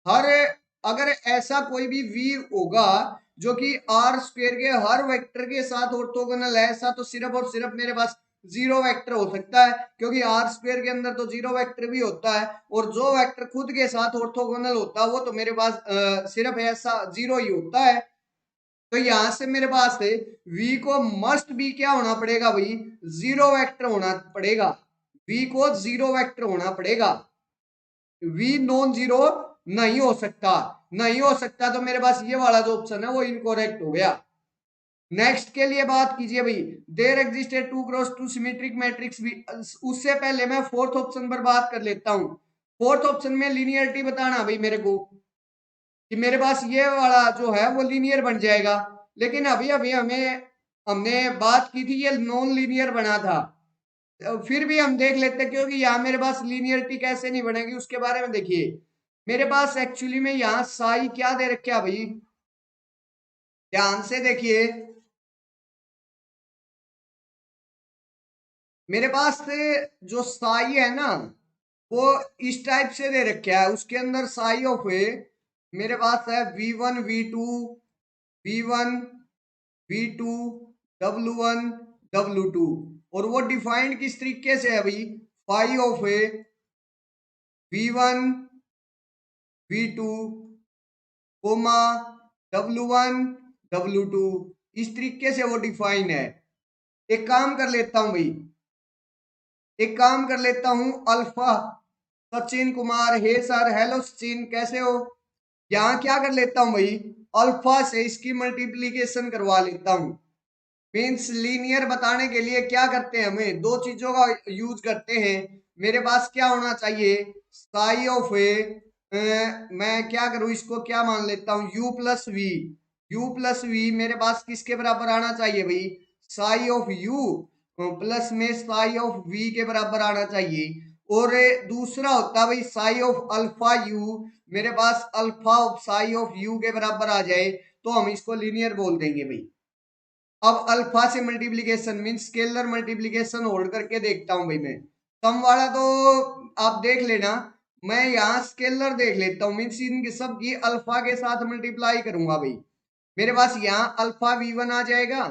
हर अगर ऐसा कोई भी V होगा जो कि R स्क्वायर के हर वेक्टर के साथ ऑर्थोगोनल है, ऐसा तो सिर्फ और सिर्फ मेरे पास 0 वेक्टर हो सकता है, क्योंकि R स्क्वायर के अंदर तो 0 वेक्टर भी होता है, और जो वेक्टर खुद के साथ ऑर्थोगोनल होता है वो तो मेरे पास सिर्फ ऐसा 0 ही होता है। तो यहां से मेरे पास है V को मस्ट भी क्या होना पड़ेगा भाई 0 वेक्टर होना पड़ेगा। v को जीरो वेक्टर होना पड़ेगा, v नॉन जीरो नहीं हो सकता, नहीं हो सकता तो मेरे पास ये वाला जो ऑप्शन है वो इनकरेक्ट हो गया। नेक्स्ट के लिए बात कीजिए भाई, there existed 2x2 symmetric matrix भी। उससे पहले मैं फोर्थ ऑप्शन पर बात कर लेता हूं। फोर्थ ऑप्शन में लीनियरिटी बताना भाई मेरे को, कि मेरे पास ये वाला जो है वो लीनियर बन जाएगा, लेकिन अभी अभी हमने बात की थी ये नॉन लीनियर बना था। फिर भी हम देख लेते हैं, क्योंकि यहाँ मेरे पास लीनियरिटी कैसे नहीं बनेगी उसके बारे में देखिए। मेरे पास एक्चुअली में यहाँ साई क्या दे रखा भाई, ध्यान से देखिए। मेरे पास जो साई है ना वो इस टाइप से दे रखा है, उसके अंदर साई ऑफ ए मेरे पास है v1 v2 v1 v2 w1 w2, और वो डिफाइंड किस तरीके से है भाई, phi of a v1 v2 coma w1 w2, इस तरीके से वो डिफाइन है। एक काम कर लेता हूं भाई, एक काम कर लेता हूं, अल्फा सचिन कुमार, हे सर, हेलो सचिन कैसे हो। यहाँ क्या कर लेता हूं भाई, अल्फा से इसकी मल्टीप्लीकेशन करवा लेता हूं। मीन्स लीनियर बताने के लिए क्या करते हैं, हमें दो चीजों का यूज करते हैं। मेरे पास क्या होना चाहिए, साई ऑफ ए, मैं क्या करूं इसको क्या मान लेता हूं, u plus V, U plus V मेरे पास किसके बराबर आना चाहिए भाई, साई ऑफ u प्लस में साई ऑफ v के बराबर आना चाहिए। और दूसरा होता है भाई साई ऑफ अल्फा u, मेरे पास alpha of psi of u के बराबर आ जाए तो हम इसको लीनियर बोल देंगे भाई। अब अल्फा से multiplication means scalar multiplication hold करके देखता हूं भाई मैं, सम वाला तो आप देख लेना, मैं यहाँ स्केलर देख लेता हूँ, मीन्स इन सब की अल्फा के साथ मल्टीप्लाई करूंगा भाई। मेरे पास यहाँ अल्फा v1 आ जाएगा,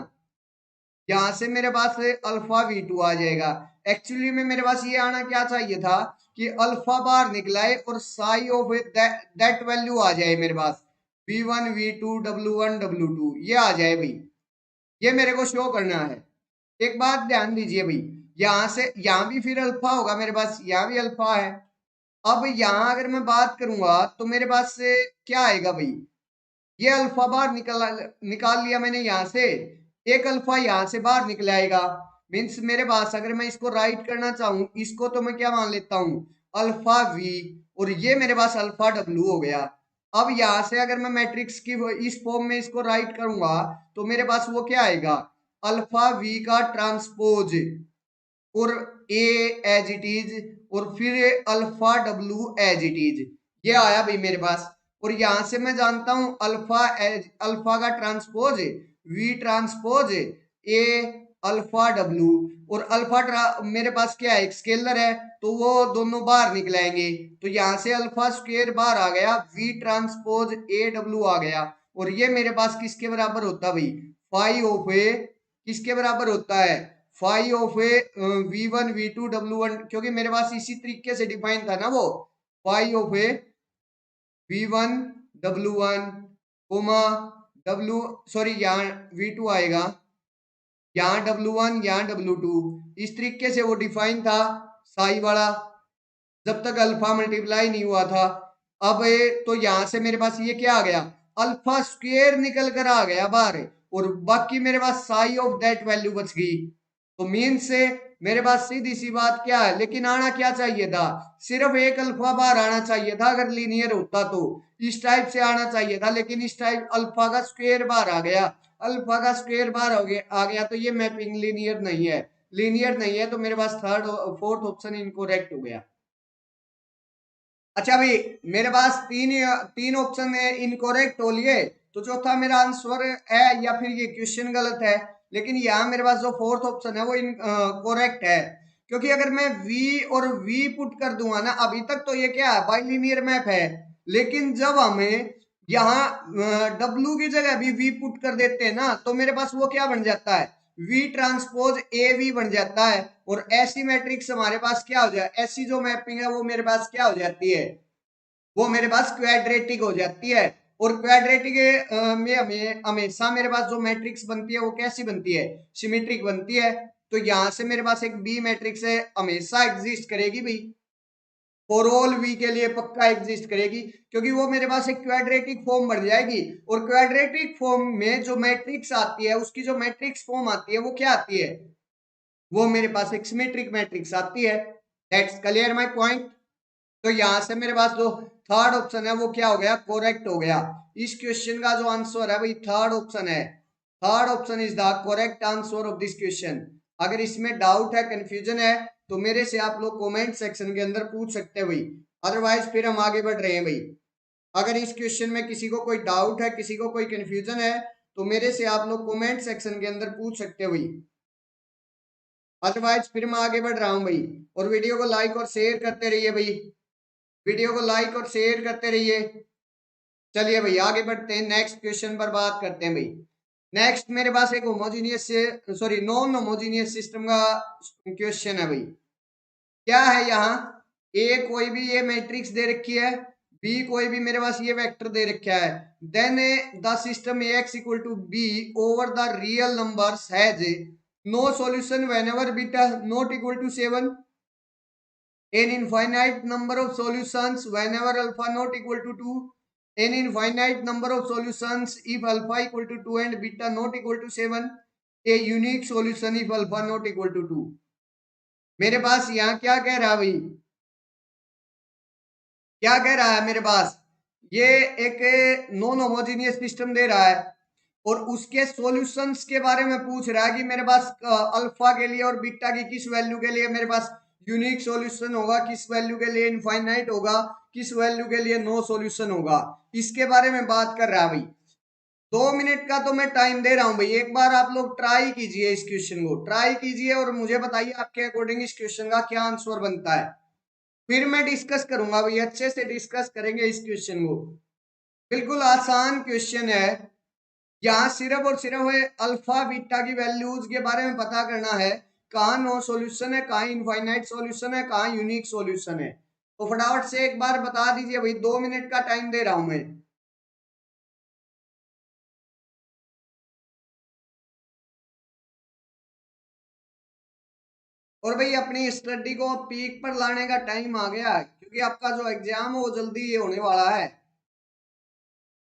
यहां से मेरे पास अल्फा v2 आ जाएगा। एक्चुअली में मेरे पास ये आना क्या चाहिए था कि अल्फा बार निकलाए और साई ऑफ दैट वैल्यू आ जाए मेरे पास, v1 v2 w1 w2 ये आ जाए भाई, ये मेरे को शो करना है। एक बात ध्यान दीजिए भाई, यहां से यहां भी फिर अल्फा होगा मेरे पास, यहाँ भी अल्फा है। अब यहां अगर मैं बात करूंगा तो मेरे पास से क्या आएगा भाई, ये अल्फा बार निकाल लिया मैंने यहाँ से, एक अल्फा यहाँ से बाहर निकल आएगा। मीन्स मेरे पास अगर मैं इसको राइट करना चाहूं, इसको तो मैं क्या मान लेता हूं, अल्फा वी, और ये मेरे पास अल्फा डब्ल्यू हो गया। अब यहाँ से अगर मैं मैट्रिक्स की इस फॉर्म में इसको राइट करूंगा तो मेरे पास वो क्या आएगा, अल्फा वी का ट्रांसपोज और ए एज इट इज, और फिर alpha W as it is, ये आया भाई मेरे पास। और यहां से मैं जानता हूं अल्फा एज अल्फा का transpose V transpose A alpha W, और अल्फा मेरे पास क्या है, एक स्केलर है तो वो दोनों बाहर निकलाएंगे, तो यहां से अल्फा स्क्वेयर बाहर आ गया, वी ट्रांसपोज ए डब्ल्यू आ गया, और ये मेरे पास किसके बराबर होता भाई, फाइव ऑफ ए, किसके बराबर होता है, phi of a v1 v2 w1, क्योंकि मेरे पास इसी तरीके से डिफाइन था ना वो, phi of a v1 w1 comma w, sorry यहाँ v2 आएगा, यहाँ w1 यहाँ w2, इस तरीके से वो डिफाइन था साई वाला, जब तक अल्फा मल्टीप्लाई नहीं हुआ था। अब तो यहां से मेरे पास ये क्या आ गया, अल्फा स्क्वेयर निकल कर आ गया बाहर, और बाकी मेरे पास साई ऑफ दैट वैल्यू बच गई। तो मीन से मेरे पास सीधी सी बात क्या है, लेकिन आना क्या चाहिए था, सिर्फ एक अल्फा बार आना चाहिए था, अगर लीनियर होता तो इस टाइप से आना चाहिए था, लेकिन इस टाइप अल्फा का स्क्वेयर बार आ गया, अल्फा का स्क्वेयर बार आ गया तो ये मैपिंग लीनियर नहीं है, लीनियर नहीं है, तो मेरे पास थर्ड फोर्थ ऑप्शन इनकरेक्ट हो गया। अच्छा भाई, मेरे पास तीन तीन ऑप्शन इनकरेक्ट हो लिए, तो चौथा मेरा आंसर है या फिर ये क्वेश्चन गलत है, लेकिन यहाँ मेरे पास जो फोर्थ ऑप्शन है वो करेक्ट है, क्योंकि अगर मैं v और v पुट कर दूंगा ना, अभी तक तो ये क्या है, बाइलिनियर मैप है, लेकिन जब हमें यहाँ w की जगह भी v पुट कर देते हैं ना, तो मेरे पास वो क्या बन जाता है, v ट्रांसपोज ए वी बन जाता है, और ऐसी मैट्रिक्स हमारे पास क्या हो जाए, ऐसी जो मैपिंग है वो मेरे पास क्या हो जाती है, वो मेरे पास क्वाड्रेटिक हो जाती है। और क्वाड्रेटिक में हमें हमेशा मेरे पास जो मैट्रिक्स बनती है वो कैसी बनती है, सिमेट्रिक बनती है। तो यहां से मेरे पास एक बी मैट्रिक्स है, हमेशा एग्जिस्ट करेगी भाई, फॉर ऑल वी के लिए पक्का एग्जिस्ट करेगी, क्योंकि वो मेरे पास एक क्वाड्रेटिक फॉर्म बढ़ जाएगी। और क्वाड्रेटिक फॉर्म में जो मैट्रिक्स आती है, उसकी जो मैट्रिक्स फॉर्म आती है वो क्या आती है, वो मेरे पास एक सिमेट्रिक मैट्रिक्स आती है। That's clear my point. तो यहां से मेरे पास जो थर्ड ऑप्शन है वो क्या हो गया, करेक्ट हो गया। इस क्वेश्चन का जो आंसर है भाई थर्ड ऑप्शन है। Third option is the correct answer of this question. अगर इसमें डाउट है, कंफ्यूजन है, तो मेरे से आप लोग कमेंट सेक्शन के अंदर पूछ सकते हैं भाई, अदरवाइज फिर हम आगे बढ़ रहे हैं भाई। अगर इस क्वेश्चन में किसी को कोई डाउट है, किसी को कोई कंफ्यूजन है, तो मेरे से आप लोग कमेंट सेक्शन के अंदर पूछ सकते हैं भाई, अदरवाइज फिर मैं आगे बढ़ रहा हूं भाई। और वीडियो को लाइक और शेयर करते रहिए भाई, वीडियो को लाइक और शेयर करते रहिए। चलिए भाई आगे बढ़ते हैं, नेक्स्ट क्वेश्चन पर बात करते हैं भाई। नेक्स्ट मेरे पास एक होमोजीनियस से सॉरी नॉन होमोजीनियस सिस्टम का क्वेश्चन है भाई। क्या है यहाँ, ए कोई भी ये मैट्रिक्स दे रखी है, बी कोई भी मेरे पास ये वेक्टर दे रखा है, then the system ax equal to B over the real numbers has no solution whenever beta not equal to 7, an infinite number of solutions whenever alpha not equal to 2, an infinite number of solutions if alpha equal to 2 and beta not equal to 7, a unique solution if alpha not equal to 2। मेरे पास यहाँ क्या कह रहा है भाई, क्या कह रहा है मेरे पास, ये एक नॉन होमोजीनियस सिस्टम दे रहा है और उसके सॉल्यूशंस के बारे में पूछ रहा है कि मेरे पास अल्फा के लिए और बीटा की किस वैल्यू के लिए मेरे पास यूनिक सॉल्यूशन होगा, किस वैल्यू के लिए इनफाइनाइट होगा, किस वैल्यू के लिए नो सॉल्यूशन होगा, इसके बारे में बात कर रहा है भाई। 2 मिनट का तो मैं टाइम दे रहा हूं भाई, एक बार आप लोग ट्राई कीजिए, इस क्वेश्चन को ट्राई कीजिए और मुझे बताइए आपके अकॉर्डिंग इस क्वेश्चन का क्या आंसर बनता है। फिर मैं डिस्कस करूंगा भाई, अच्छे से डिस्कस करेंगे इस क्वेश्चन को। बिल्कुल आसान क्वेश्चन है, यहाँ सिर्फ और सिर्फ अल्फा बीटा की वैल्यूज के बारे में पता करना है, कहाँ नो सॉल्यूशन है, कहाँ इनफाइनाइट सॉल्यूशन है, कहाँ यूनिक सॉल्यूशन है। तो फटाफट से एक बार बता दीजिए भाई, 2 मिनट का टाइम दे रहा हूं मैं। और भाई अपनी स्टडी को पीक पर लाने का टाइम आ गया, क्योंकि आपका जो एग्जाम है वो जल्दी ये होने वाला है।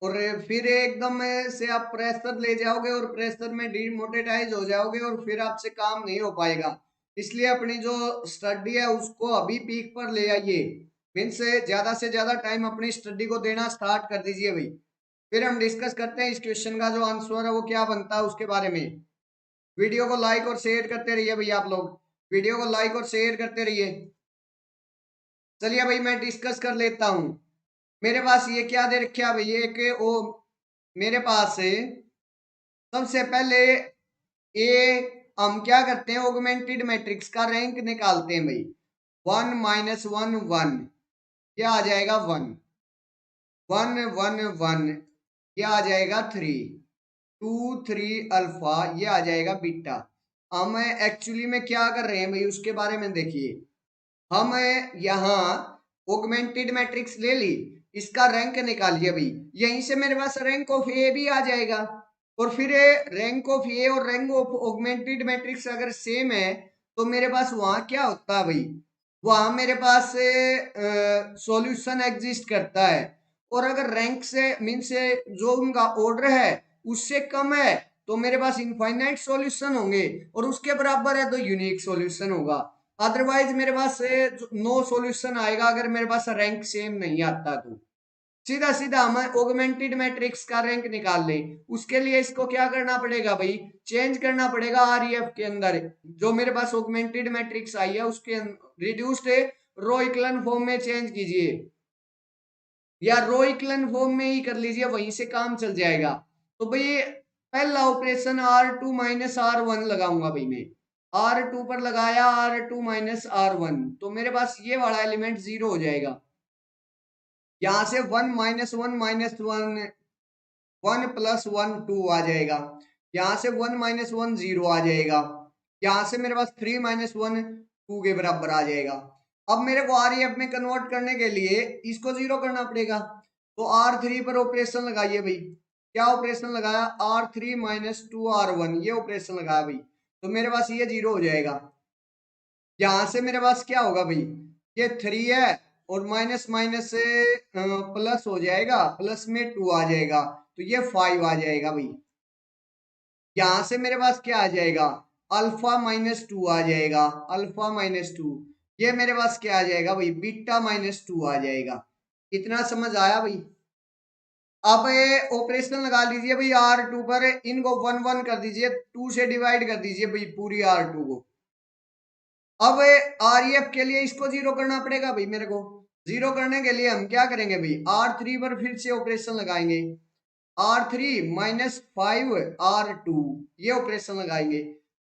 और फिर एकदम से आप प्रेशर ले जाओगे और प्रेशर में डिमोटिटाइज हो जाओगे और फिर आपसे काम नहीं हो पाएगा। इसलिए अपनी जो स्टडी है उसको अभी पीक पर ले आइए, मीन्स से ज्यादा टाइम अपनी स्टडी को देना स्टार्ट कर दीजिए भाई। फिर हम डिस्कस करते हैं इस क्वेश्चन का जो आंसर है वो क्या बनता है उसके बारे में। वीडियो को लाइक और शेयर करते रहिए भैया, आप लोग वीडियो को लाइक और शेयर करते रहिए। चलिए भाई मैं डिस्कस कर लेता हूँ। मेरे पास ये क्या दे रखा भाई, एक ओ मेरे पास है, सबसे पहले ए हम क्या करते हैं, ऑगमेंटेड मैट्रिक्स का रैंक निकालते हैं भाई। 1 - 1 1, क्या आ जाएगा 1, 1 1 1, ये आ जाएगा 3, 2 3 अल्फा, ये आ जाएगा बीटा। हम एक्चुअली में क्या कर रहे हैं भाई उसके बारे में देखिए। हम यहाँ ऑगमेंटेड मैट्रिक्स ले ली, इसका रैंक निकालिए भाई, यहीं से मेरे पास रैंक ऑफ ए भी आ जाएगा। और फिर रैंक ऑफ ए और रैंक ऑफ ऑगमेंटेड मैट्रिक्स अगर सेम है तो मेरे पास वहां क्या होता है भाई, वहां मेरे पास सॉल्यूशन एग्जिस्ट करता है। और अगर रैंक से मीन से जो उनका ऑर्डर है उससे कम है तो मेरे पास इनफाइनाइट सॉल्यूशन होंगे, और उसके बराबर है तो यूनिक सॉल्यूशन होगा। अदरवाइज मेरे पास नो सॉल्यूशन आएगा अगर मेरे पास रैंक सेम नहीं आता तो। सीधा सीधा हम ऑगमेंटेड मैट्रिक्स का रैंक निकाल ले, उसके लिए इसको क्या करना पड़ेगा भाई, चेंज करना पड़ेगा आरईएफ के अंदर। जो मेरे पास ऑगमेंटेड मैट्रिक्स आई है उसके रिड्यूस्ड रो इक्लन फॉर्म में चेंज कीजिए, या रो इक्लन फॉर्म में ही कर लीजिए, वहीं से काम चल जाएगा। तो भाई पहला ऑपरेशन R2 - R1 लगाऊंगा भाई मैं, R2 पर लगाया R2 - R1, तो मेरे पास ये वाला एलिमेंट 0 हो जाएगा। यहां से 1 - 1 - 1 1 + 1 2 आ जाएगा, यहाँ से 1 - 1 0 आ जाएगा, यहाँ से मेरे पास 3 - 1 2 के बराबर आ जाएगा। अब मेरे को आरईएफ में कन्वर्ट करने के लिए इसको 0 करना पड़ेगा, तो R3 पर ऑपरेशन लगाइए भाई। क्या ऑपरेशन लगाया, R3 - 2 R1, ये ऑपरेशन लगाया भाई। तो मेरे पास ये 0 हो जाएगा। यहां से मेरे पास क्या होगा भाई, ये 3 है और माइनस माइनस से प्लस हो जाएगा, प्लस में 2 आ जाएगा, तो ये 5 आ जाएगा भाई। यहां से मेरे पास क्या आ जाएगा, अल्फा माइनस 2 आ जाएगा, अल्फा माइनस 2। ये मेरे पास क्या आ जाएगा भाई, बीटा माइनस 2 आ जाएगा। इतना समझ आया भाई। अब ये ऑपरेशन लगा लीजिए भाई R2 पर, इनको 1 1 कर दीजिए, 2 से डिवाइड कर दीजिए भाई पूरी R2 को। अब REF के लिए इसको 0 करना पड़ेगा भाई मेरे को। 0 करने के लिए हम क्या करेंगे भाई, R3 पर फिर से ऑपरेशन लगाएंगे, R3 माइनस 5R2, ये ऑपरेशन लगाएंगे।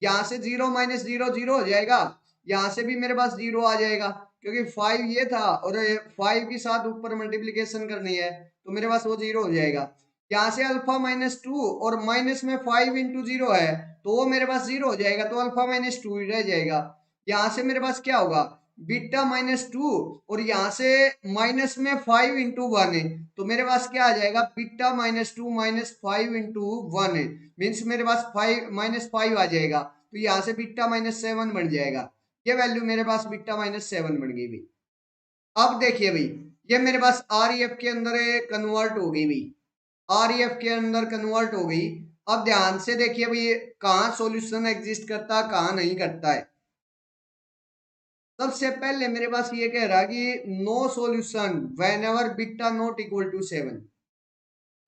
यहां से 0 माइनस 0 0 हो जाएगा, यहां से भी मेरे पास 0 आ जाएगा, क्योंकि 5 ये था और 5 के साथ ऊपर मल्टीप्लीकेशन करनी है, तो मेरे पास वो 0 हो जाएगा। यहाँ से अल्फा माइनस 2 और माइनस में 5 इंटू 0 है, तो वो मेरे पास 0 हो जाएगा, तो अल्फा माइनस 2 रह जाएगा। यहाँ से मेरे पास क्या होगा, बीटा माइनस 2, और यहाँ से माइनस में 5 इंटू 1 है, तो मेरे पास क्या आ जाएगा, बीटा माइनस 2 माइनस 5 इंटू 1 है, मीन्स मेरे पास 5 माइनस 5 आ जाएगा, तो यहाँ से बीटा माइनस 7 बन जाएगा। ये वैल्यू मेरे पास बीटा माइनस 7 बन गई भाई। अब देखिए भाई, ये मेरे पास REF के अंदर कन्वर्ट हो गई भाई, REF के अंदर कन्वर्ट हो गई। अब ध्यान से देखिए भाई, कहाँ सॉल्यूशन एग्जिस्ट करता है, कहाँ नहीं करता है। सबसे पहले मेरे पास ये कह रहा है कि no solution whenever beta not equal to 7।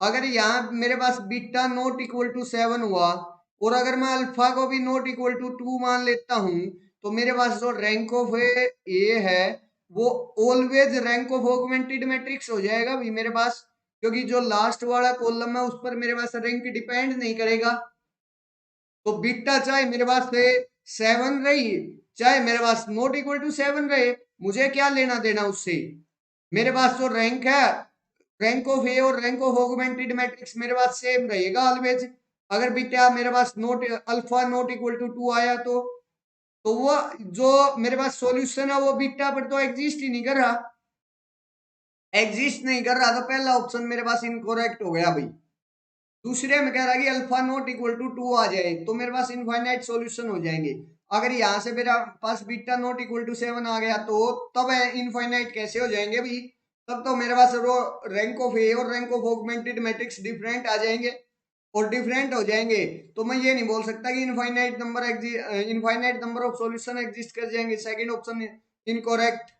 अगर यहाँ मेरे पास बीटा नॉट इक्वल टू 7 हुआ, और अगर मैं अल्फा को भी नॉट इक्वल टू 2 मान लेता हूं, तो मेरे पास जो रैंक ऑफ ए है वो always rank of augmented matrix हो जाएगा भी मेरे पास, क्योंकि जो लास्ट वाला कॉलम है उस पर मेरे पास रैंक डिपेंड नहीं करेगा। तो बीटा चाहे मेरे पास से 7 रही, चाहे मेरे पास नॉट इक्वल टू 7 रहे, मुझे क्या लेना देना उससे। मेरे पास जो रैंक है, रैंक ऑफ ए और रैंक ऑफ ऑगमेंटेड मैट्रिक्स मेरे पास सेम रहेगा ऑलवेज। अगर बीटा मेरे पास not alpha not equal to 2 आया, तो वो जो मेरे पास सॉल्यूशन है वो बीटा पर तो एग्जिस्ट ही नहीं कर रहा, एग्जिस्ट नहीं कर रहा, तो पहला ऑप्शन मेरे पास इनकरेक्ट हो गया भाई। दूसरे में कह रहा है कि अल्फा नॉट इक्वल टू 2 आ जाए, तो मेरे पास इनफाइनाइट सॉल्यूशन हो जाएंगे। अगर यहां से मेरा पास बीटा नॉट इक्वल टू 7 आ गया, तो तब इनफाइनाइट कैसे हो जाएंगे भाई, तब तो मेरे पास रैंक ऑफ ए और rank of augmented matrix different आ जाएंगे, और डिफरेंट हो जाएंगे तो मैं ये नहीं बोल सकता कि infinite number of solution exist कर जाएंगे। Second option incorrect.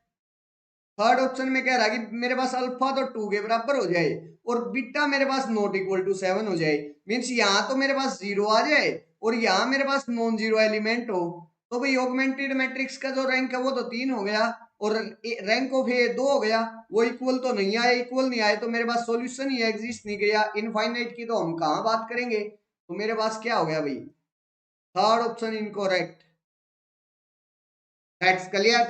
Third option में कह रहा है कि मेरे पास अल्फा तो 2 के बराबर हो जाए और बीटा मेरे पास नॉट इक्वल टू 7 हो जाए, मीन्स यहाँ तो मेरे पास 0 आ जाए और यहाँ मेरे पास नॉन जीरो एलिमेंट हो, तो भाई ऑगमेंटेड मैट्रिक्स का जो रैंक है वो तो 3 हो गया, और रैंक ऑफ ए 2 हो गया। वो इक्वल तो नहीं आए, इक्वल नहीं आए तो मेरे पास सॉल्यूशन ही एग्जिस्ट नहीं किया। इनफाइनाइट की तो हम कहाँ बात करेंगे, तो मेरे पास क्या हो गया भाई, third option incorrect. That's clear.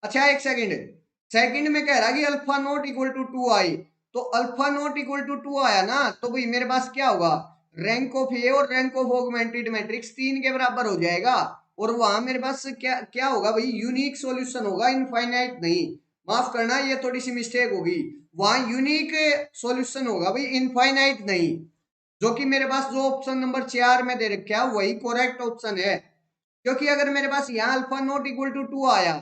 अच्छा एक सेकंड, सेकंड में कह रहा कि अल्फा नॉट इक्वल टू 2 आई, तो अल्फा नॉट इक्वल टू 2 आया ना, तो भाई मेरे पास क्या होगा, रैंक ऑफ ए और रैंक ऑफ ऑगमेंटेड मैट्रिक्स 3 के बराबर हो जाएगा, और वहां मेरे पास क्या क्या होगा भाई, यूनिक सॉल्यूशन होगा, इनफाइनाइट नहीं। माफ करना ये थोड़ी सी मिस्टेक होगी, वहां यूनिक सॉल्यूशन होगा भाई, इनफाइनाइट नहीं। जो कि मेरे पास जो ऑप्शन नंबर 4 में दे रखा है वही करेक्ट ऑप्शन है, क्योंकि अगर मेरे पास यहाँ अल्फा नॉट इक्वल टू 2 आया,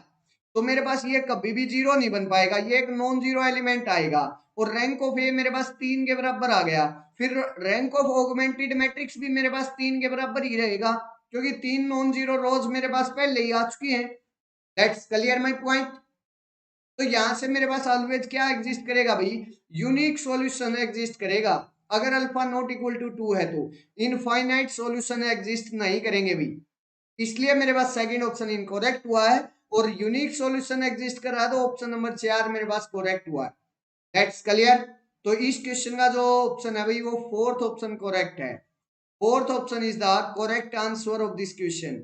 तो मेरे पास ये कभी भी 0 नहीं बन पाएगा, ये एक नॉन जीरो एलिमेंट आएगा, और रैंक ऑफ ए मेरे पास 3 के बराबर आ गया, फिर रैंक ऑफ ऑगमेंटेड मैट्रिक्स भी मेरे पास 3 के बराबर ही रहेगा, क्योंकि 3 नॉन जीरो रोज मेरे पास पहले ही आ चुकी हैं। That's clear my point. तो यहां से मेरे पास ऑलवेज क्या एग्जिस्ट करेगा भाई, यूनिक सॉल्यूशन एग्जिस्ट करेगा। अगर अल्फा नॉट इक्वल टू 2 है तो इनफाइनाइट सॉल्यूशन एग्जिस्ट नहीं करेंगे भाई, इसलिए मेरे पास सेकंड ऑप्शन इनकरेक्ट हुआ है, और यूनिक सॉल्यूशन एग्जिस्ट कर रहा है, तो ऑप्शन नंबर 4 मेरे पास करेक्ट हुआ है। That's clear. तो इस क्वेश्चन का जो ऑप्शन है भाई वो फोर्थ ऑप्शन करेक्ट है। Fourth option is the correct answer of this question.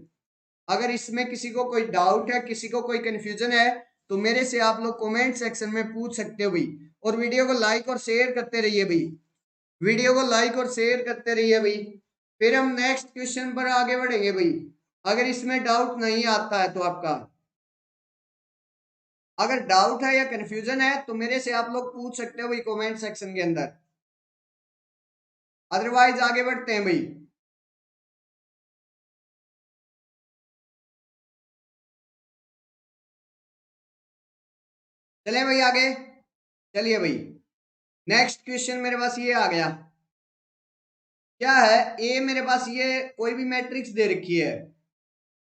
अगर इसमें किसी को कोई डाउट है, किसी को कोई कंफ्यूजन है, तो मेरे से आप लोग कमेंट सेक्शन में पूछ सकते हो भाई, और वीडियो को लाइक और शेयर करते रहिए भाई, वीडियो को लाइक और शेयर करते रहिए भाई। फिर हम नेक्स्ट क्वेश्चन पर आगे बढ़ेंगे भाई। अगर इसमें डाउट नहीं आता है तो आपका, अगर डाउट है या कंफ्यूजन है तो मेरे से आप लोग पूछ सकते हो भाई कमेंट सेक्शन के अंदर, अदरवाइज आगे बढ़ते हैं भाई। चले भाई आगे। चलिए भाई, नेक्स्ट क्वेश्चन मेरे पास ये आ गया। क्या है, ए मेरे पास ये कोई भी मैट्रिक्स दे रखी है,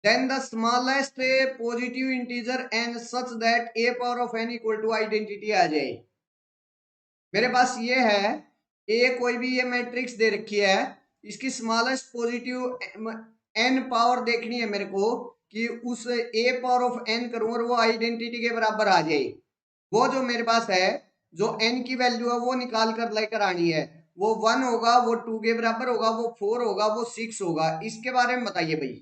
then the smallest positive integer and such that A power of N equal to identity आ जाए। मेरे पास ये है, ए कोई भी ये मैट्रिक्स दे रखी है, इसकी स्मॉलेस्ट पॉजिटिव एन पावर देखनी है मेरे को कि उस ए पावर ऑफ एन करूं और वो आइडेंटिटी के बराबर आ जाए। वो जो मेरे पास है, जो एन की वैल्यू है वो निकाल कर लेकर आनी है। वो 1 होगा, वो 2 के बराबर होगा, वो 4 होगा, वो 6 होगा। इसके बारे में बताइए भाई।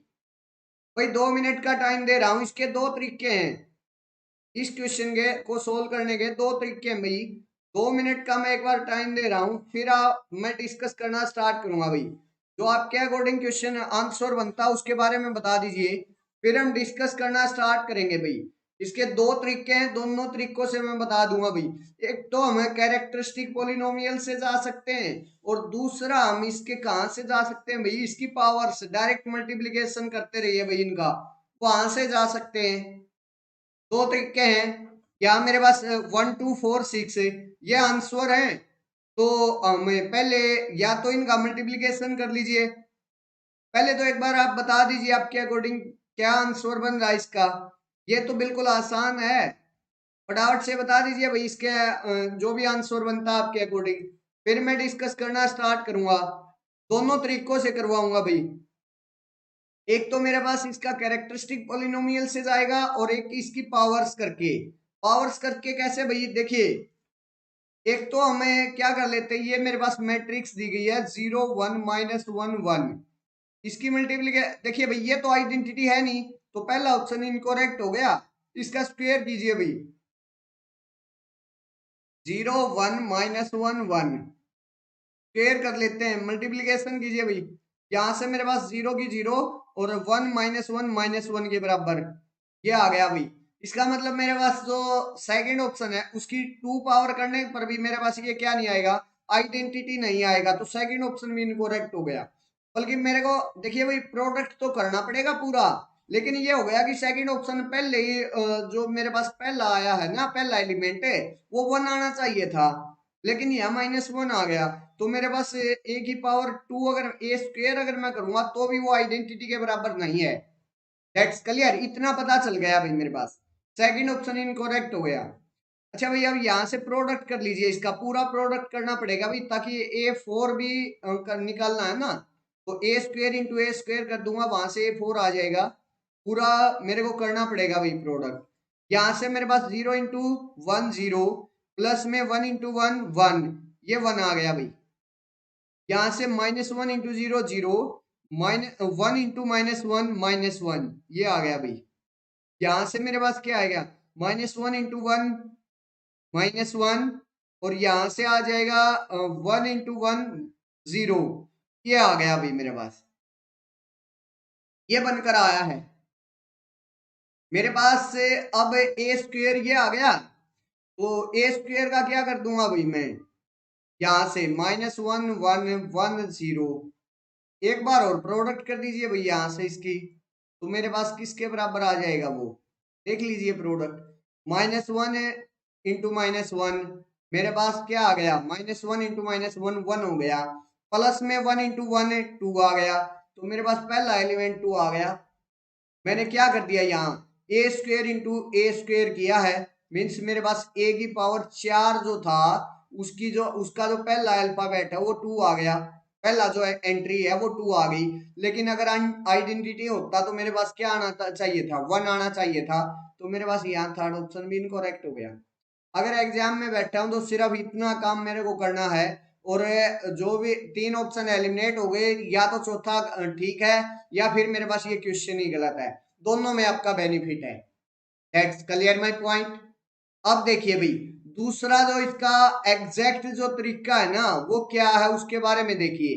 भाई 2 मिनट का टाइम दे रहा हूं, इसके दो तरीके हैं। इस क्वेश्चन के को सोल्व करने के दो तरीके हैं भाई। 2 मिनट का मैं एक बार टाइम दे रहा हूं, फिर मैं डिस्कस करना स्टार्ट करूंगा भाई। जो आपके अकॉर्डिंग क्वेश्चन आंसर बनता है उसके बारे में बता दीजिए, फिर हम डिस्कस करना स्टार्ट करेंगे भाई। इसके दो तरीके हैं, दोनों तरीकों से मैं बता दूंगा भाई। एक तो हम कैरेक्टरिस्टिक पोलिनोमियल से जा सकते हैं, और दूसरा हम इसके कहां से जा सकते हैं भाई, इसकी पावर से डायरेक्ट मल्टीप्लीकेशन करते रहिए भाई इनका, वहां से जा सकते हैं। दो तरीके हैं। क्या मेरे पास 1 2 4 6 ये आंसर है, तो मैं पहले या तो इनका मल्टीप्लीकेशन कर लीजिए। पहले तो एक बार आप बता दीजिए आपके अकॉर्डिंग क्या आंसर बन रहा है इसका। ये तो बिल्कुल आसान है, फटाफट से बता दीजिए भाई इसके जो भी आंसर बनता है आपके अकॉर्डिंग, फिर मैं डिस्कस करना स्टार्ट करूंगा। दोनों तरीकों से करवाऊंगा भाई। एक तो मेरे पास इसका कैरेक्टरिस्टिक पॉलिनोमियल से जाएगा, और एक इसकी पावर्स करके। पावर्स करके कैसे भाई, देखिए एक तो हमें क्या कर लेते हैं, ये मेरे पास मैट्रिक्स दी गई है 0 1 -1 1। इसकी मल्टीप्लीकेशन देखिए भाई, ये तो आइडेंटिटी है नहीं, तो पहला ऑप्शन इनकरेक्ट हो गया। इसका स्क्वायर कीजिए भाई, 0 1 -1 1 स्क्वायर कर लेते हैं, मल्टीप्लीकेशन कीजिए भाई। यहां से मेरे पास 0 की 0 और 1 -1 -1 के बराबर, ये आ गया भाई। इसका मतलब मेरे पास जो सेकंड ऑप्शन है उसकी 2 पावर करने पर भी मेरे पास ये क्या नहीं आएगा, आइडेंटिटी नहीं आएगा, तो सेकंड ऑप्शन भी इनकरेक्ट हो गया। बल्कि मेरे को देखिए भाई, प्रोडक्ट तो करना पड़ेगा पूरा, लेकिन ये हो गया कि सेकंड ऑप्शन पहले ही जो मेरे पास पहला आया है ना, पहला एलिमेंट है वो 1 आना चाहिए था, लेकिन यह -1 आ गया। तो मेरे पास ए की पावर 2 अगर ए स्क्वायर अगर मैं करूंगा तो भी वो आइडेंटिटी के बराबर नहीं है। दैट्स क्लियर, इतना पता चल गया भाई मेरे पास। सेकंड ऑप्शन इनकरेक्ट हो गया। अच्छा भाई, अब यहाँ से प्रोडक्ट कर लीजिए, इसका पूरा प्रोडक्ट करना पड़ेगा भाई, ताकि A4 भी निकालना है ना। तो ए स्क्वायर इंटू ए स्क्वायर कर दूंगा, वहां से A4 आ जाएगा। पूरा मेरे को करना पड़ेगा भाई प्रोडक्ट। यहाँ से मेरे पास 0 इंटू 1 0, प्लस में 1 इंटू 1 1, ये 1 आ गया भाई। यहाँ से -1 इंटू 0 0, -1 इंटू -1 -1, ये आ गया भाई। यहाँ से मेरे पास क्या आएगा, -1 इंटू 1 -1, और यहाँ से आ जाएगा 1 इंटू 1 0, ये आ गया भाई मेरे पास, ये बनकर आया है मेरे पास से। अब ए स्क्वेयर ये आ गया, तो ए स्क्वेयर का क्या कर दूंगा भाई मैं, यहाँ से -1 1 1 0, एक बार और प्रोडक्ट कर दीजिए भाई यहाँ से इसकी, तो मेरे पास किसके बराबर आ जाएगा वो, देख लीजिए प्रोडक्ट। -1 इंटू -1, मेरे पास क्या आ गया, -1 इंटू -1 1 हो गया, प्लस में 1 इंटू 1 2 आ गया, तो मेरे पास पहला एलिमेंट 2 आ गया। मैंने क्या कर दिया, यहाँ ए स्क्वेयर इंटू ए स्क्वेयर किया है, मीन्स मेरे पास ए की पावर 4 जो था उसकी जो उसका जो पहला अल्फाबेट है वो 2 आ गया, पहला जो एंट्री है वो 2 आ गई। लेकिन अगर आइडेंटिटी होता तो मेरे पास क्या आना चाहिए था, 1 आना चाहिए था, तो मेरे पास यहाँ थर्ड ऑप्शन भी इनकरेक्ट हो गया। अगर एग्जाम में बैठा हूं तो सिर्फ इतना काम मेरे को करना है, और जो भी 3 ऑप्शन एलिमिनेट हो गए, या तो चौथा ठीक है, या फिर मेरे पास ये क्वेश्चन ही गलत है, दोनों में आपका बेनिफिट है। That's clear my point. अब देखिए भाई, दूसरा जो इसका एग्जैक्ट जो तरीका है ना वो क्या है उसके बारे में देखिए।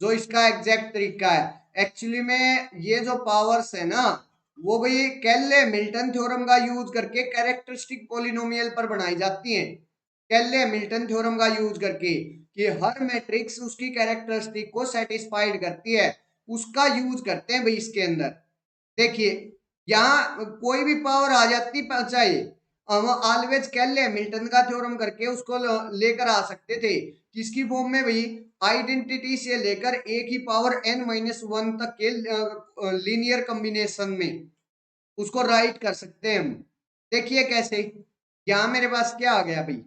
जो इसका एग्जैक्ट तरीका है एक्चुअली में, ये जो पावर्स है ना वो भाई कैले मिल्टन थ्योरम का यूज करके कैरेक्टरिस्टिक पॉलिनोमियल पर बनाई जाती हैं। कैले मिल्टन थ्योरम का यूज करके कि हर मैट्रिक्स उसकी कैरेक्टरिस्टिक को सेटिस्फाइड करती है, उसका यूज करते हैं भाई इसके अंदर। देखिए यहाँ कोई भी पावर आ जाती चाहे, हम ऑलवेज कैले हैमिल्टन का थ्योरम करके उसको लेकर आ सकते थे, किसकी फॉर्म में भाई, आइडेंटिटी से लेकर ए की पावर n-1 तक के लीनियर कॉम्बिनेशन में उसको राइट कर सकते हैं हम। देखिए कैसे, यहां मेरे पास क्या आ गया भाई,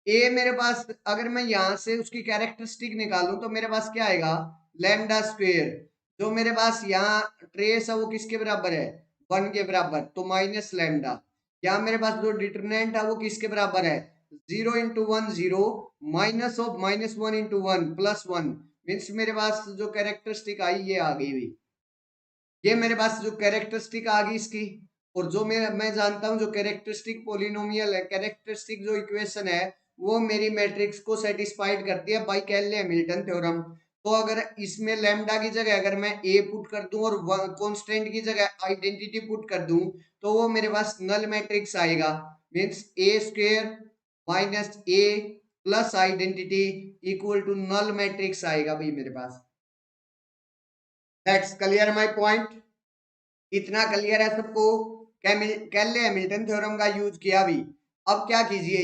ए मेरे पास अगर मैं यहां से उसकी कैरेक्टरिस्टिक निकालूं तो मेरे पास क्या आएगा, लैम्डा स्क्वेयर। जो मेरे पास यहाँ ट्रेस है वो किसके बराबर है, 1 के बराबर, तो माइनस लैम्डा। यहाँ मेरे पास जो डिटरमिनेंट है वो किसके बराबर है, 0 into 1 0, minus of -1 into 1 +1। Means मेरे पास जो कैरेक्टरिस्टिक आई ये आ गई भाई, ये मेरे पास जो कैरेक्टरिस्टिक आ गई इसकी। और जो मैं जानता हूं जो कैरेक्टरिस्टिक पोलिनोमियल है, कैरेक्टरिस्टिक जो इक्वेशन है वो मेरी मैट्रिक्स को सेटिस्फाइड करती है बाय कैले-हैमिल्टन थ्योरम। तो अगर इसमें लैम्डा की जगह अगर मैं ए पुट कर दूं और कांस्टेंट की जगह आइडेंटिटी पुट कर दूं तो वो मेरे पास नल मैट्रिक्स आएगा। Means A square minus A plus identity equal to null matrix आएगा भाई मेरे पास। That's clear my point. इतना क्लियर है सबको, कैले हैमिल्टन थ्योरम का यूज किया भी। अब क्या कीजिए,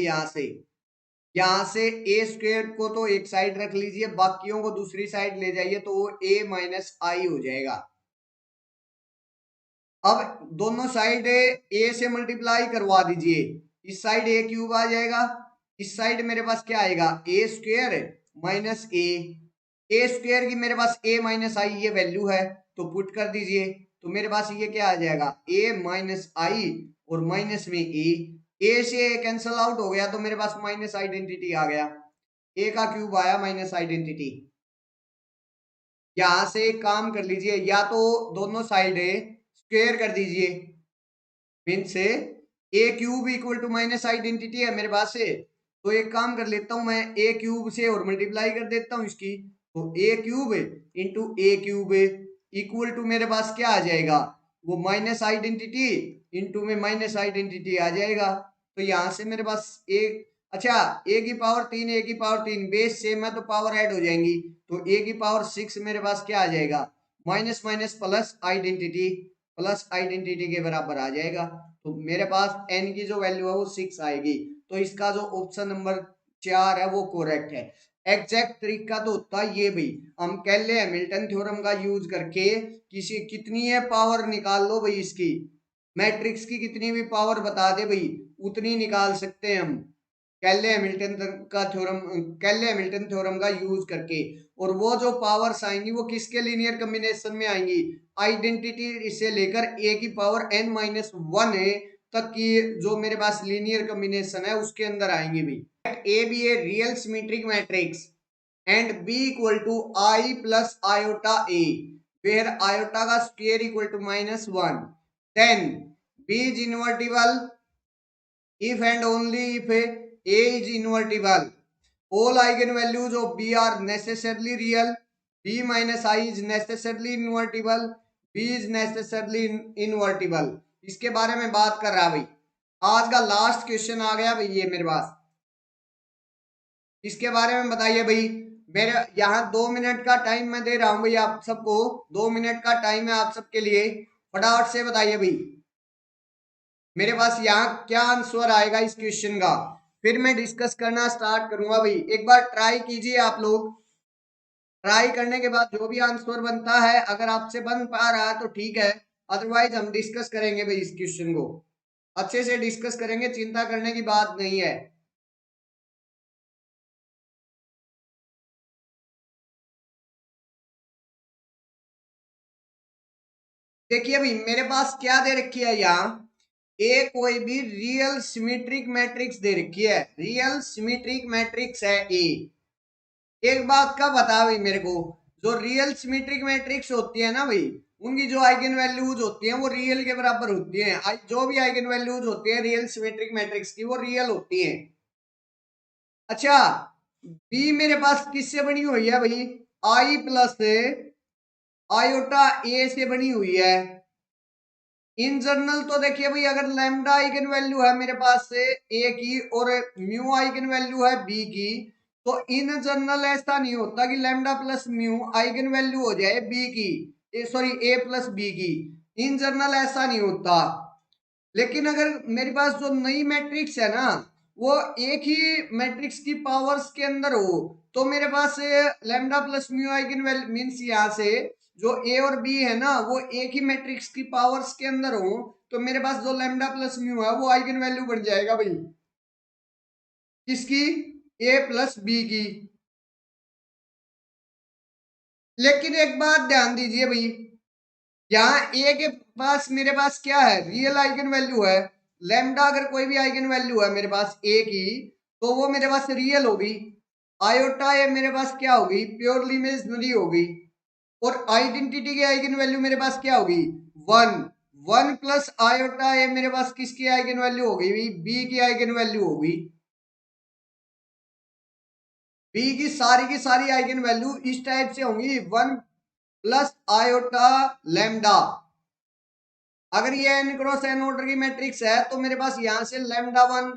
यहां से ए स्क्वेयर को तो एक साइड रख लीजिए, बाकियों को दूसरी साइड ले जाइए तो वो a माइनस आई हो जाएगा। अब दोनों साइड ए से मल्टीप्लाई करवा दीजिए, इस साइड ए क्यूब आ जाएगा, इस साइड मेरे पास क्या आएगा, ए स्क्वेयर माइनस ए स्क्वेयर की मेरे पास a माइनस आई ये वैल्यू है तो पुट कर दीजिए, तो मेरे पास ये क्या आ जाएगा, a माइनस आई और माइनस में ए से कैंसल आउट हो गया तो मेरे पास माइनस आइडेंटिटी आ गया, a का क्यूब आया माइनस आइडेंटिटी। यहां से एक काम कर लीजिए, या तो दोनों साइड स्क्वेयर कर दीजिए, मीन से A cube equal to minus identity है मेरे पास से, तो एक काम कर लेता हूं मैं ए क्यूब से और मल्टीप्लाई कर देता हूं इसकी, तो A cube into A cube equal to मेरे पास क्या आ जाएगा, वो माइनस आइडेंटिटी इंटू में माइनस आइडेंटिटी आ जाएगा। तो यहां से मेरे पास एक, अच्छा ए की पावर 3 ए की पावर 3 बेस सेम है तो पावर ऐड हो जाएंगी, तो ए की पावर 6 मेरे पास क्या आ जाएगा, माइनस माइनस प्लस आइडेंटिटी के बराबर आ जाएगा। तो मेरे पास n की जो वैल्यू है वो 6 आएगी, तो इसका जो ऑप्शन नंबर 4 है वो करेक्ट है। एग्जैक्ट तरीका तो होता है ये भाई, हम कैले हैमिल्टन थ्योरम का यूज करके किसी कितनी है पावर निकाल लो भाई, इसकी मैट्रिक्स की कितनी भी पावर बता दे भाई उतनी निकाल सकते हैं हम कैले हैमिल्टन थ्योरम का यूज करके। और वो जो पावर्स आएंगी वो किसके लीनियर कॉम्बिनेशन में आएंगी, आइडेंटिटी से लेकर ए की पावर n-1 तक की जो मेरे पास लीनियर कॉम्बिनेशन है उसके अंदर आएंगी भाई। A B A real symmetric matrix and B equal to I plus iota A where iota का square equal to -1, then B is invertible if and only if a is invertible, all eigenvalues of b are necessarily real, b minus I is necessarily invertible, b is necessarily invertible। इसके बारे में बात कर रहा भाई, आज का लास्ट क्वेश्चन आ गया भाई ये मेरे पास, इसके बारे में बताइए भाई। मेरे यहाँ 2 मिनट का टाइम मैं दे रहा हूँ भाई आप सबको, 2 मिनट का टाइम है आप सबके लिए, फटाफट से बताइए भाई मेरे पास यहाँ क्या आंसर आएगा इस क्वेश्चन का, फिर मैं डिस्कस करना स्टार्ट करूंगा भाई। एक बार ट्राई कीजिए आप लोग, ट्राई करने के बाद जो भी आंसर बनता है अगर आपसे बन पा रहा है तो ठीक है, अदरवाइज हम डिस्कस करेंगे भाई इस क्वेश्चन को, अच्छे से डिस्कस करेंगे, चिंता करने की बात नहीं है। देखिए भाई मेरे पास क्या दे रखी है यहाँ, ए कोई भी रियल सिमेट्रिक मैट्रिक्स दे रखी है, रियल सिमेट्रिक मैट्रिक्स है ए। एक बात का बता भाई मेरे को, जो रियल सिमेट्रिक मैट्रिक्स होती है ना भाई उनकी जो आइगन वैल्यूज होती हैं वो रियल के बराबर होती हैं, जो भी आइगन वैल्यूज होती है रियल सिमेट्रिक मैट्रिक्स की वो रियल होती हैं। अच्छा बी मेरे पास किससे बनी हुई है भाई, आई प्लस आयोटा ए से बनी हुई है। इन जनरल तो देखिए भाई अगर लैम्डा आइगन वैल्यू है मेरे पास से ए की और म्यू आइगन वैल्यू है बी की, तो इन जनरल ऐसा नहीं होता कि lambda plus mu eigen value हो जाए बी की, सॉरी ए प्लस बी की, इन जनरल ऐसा नहीं होता। लेकिन अगर मेरे पास जो नई मैट्रिक्स है ना वो एक ही मैट्रिक्स की पावर्स के अंदर हो तो मेरे पास lambda plus mu eigenvalue means यहाँ से जो ए और बी है ना वो एक ही मैट्रिक्स की पावर्स के अंदर हो तो मेरे पास जो लैम्डा प्लस म्यू है वो आइगन वैल्यू बन जाएगा भाई किसकी ए प्लस बी की। लेकिन एक बात ध्यान दीजिए भाई यहाँ ए के पास मेरे पास क्या है रियल आइगन वैल्यू है लैम्डा अगर कोई भी आइगन वैल्यू है मेरे पास ए की तो वो मेरे पास रियल होगी आयोटा ए मेरे पास क्या होगी प्योरली इमेजिनरी होगी और आइडेंटिटी की आइगन वैल्यू मेरे पास क्या होगी वन वन प्लस आयोटा ए मेरे पास किसकी आइगन वैल्यू होगी बी की आइगन वैल्यू होगी बी की सारी आइगन वैल्यू इस टाइप से होंगी वन प्लस आयोटा लैम्डा। अगर ये एन क्रॉस एन ऑर्डर की मैट्रिक्स है तो मेरे पास यहां से lambda one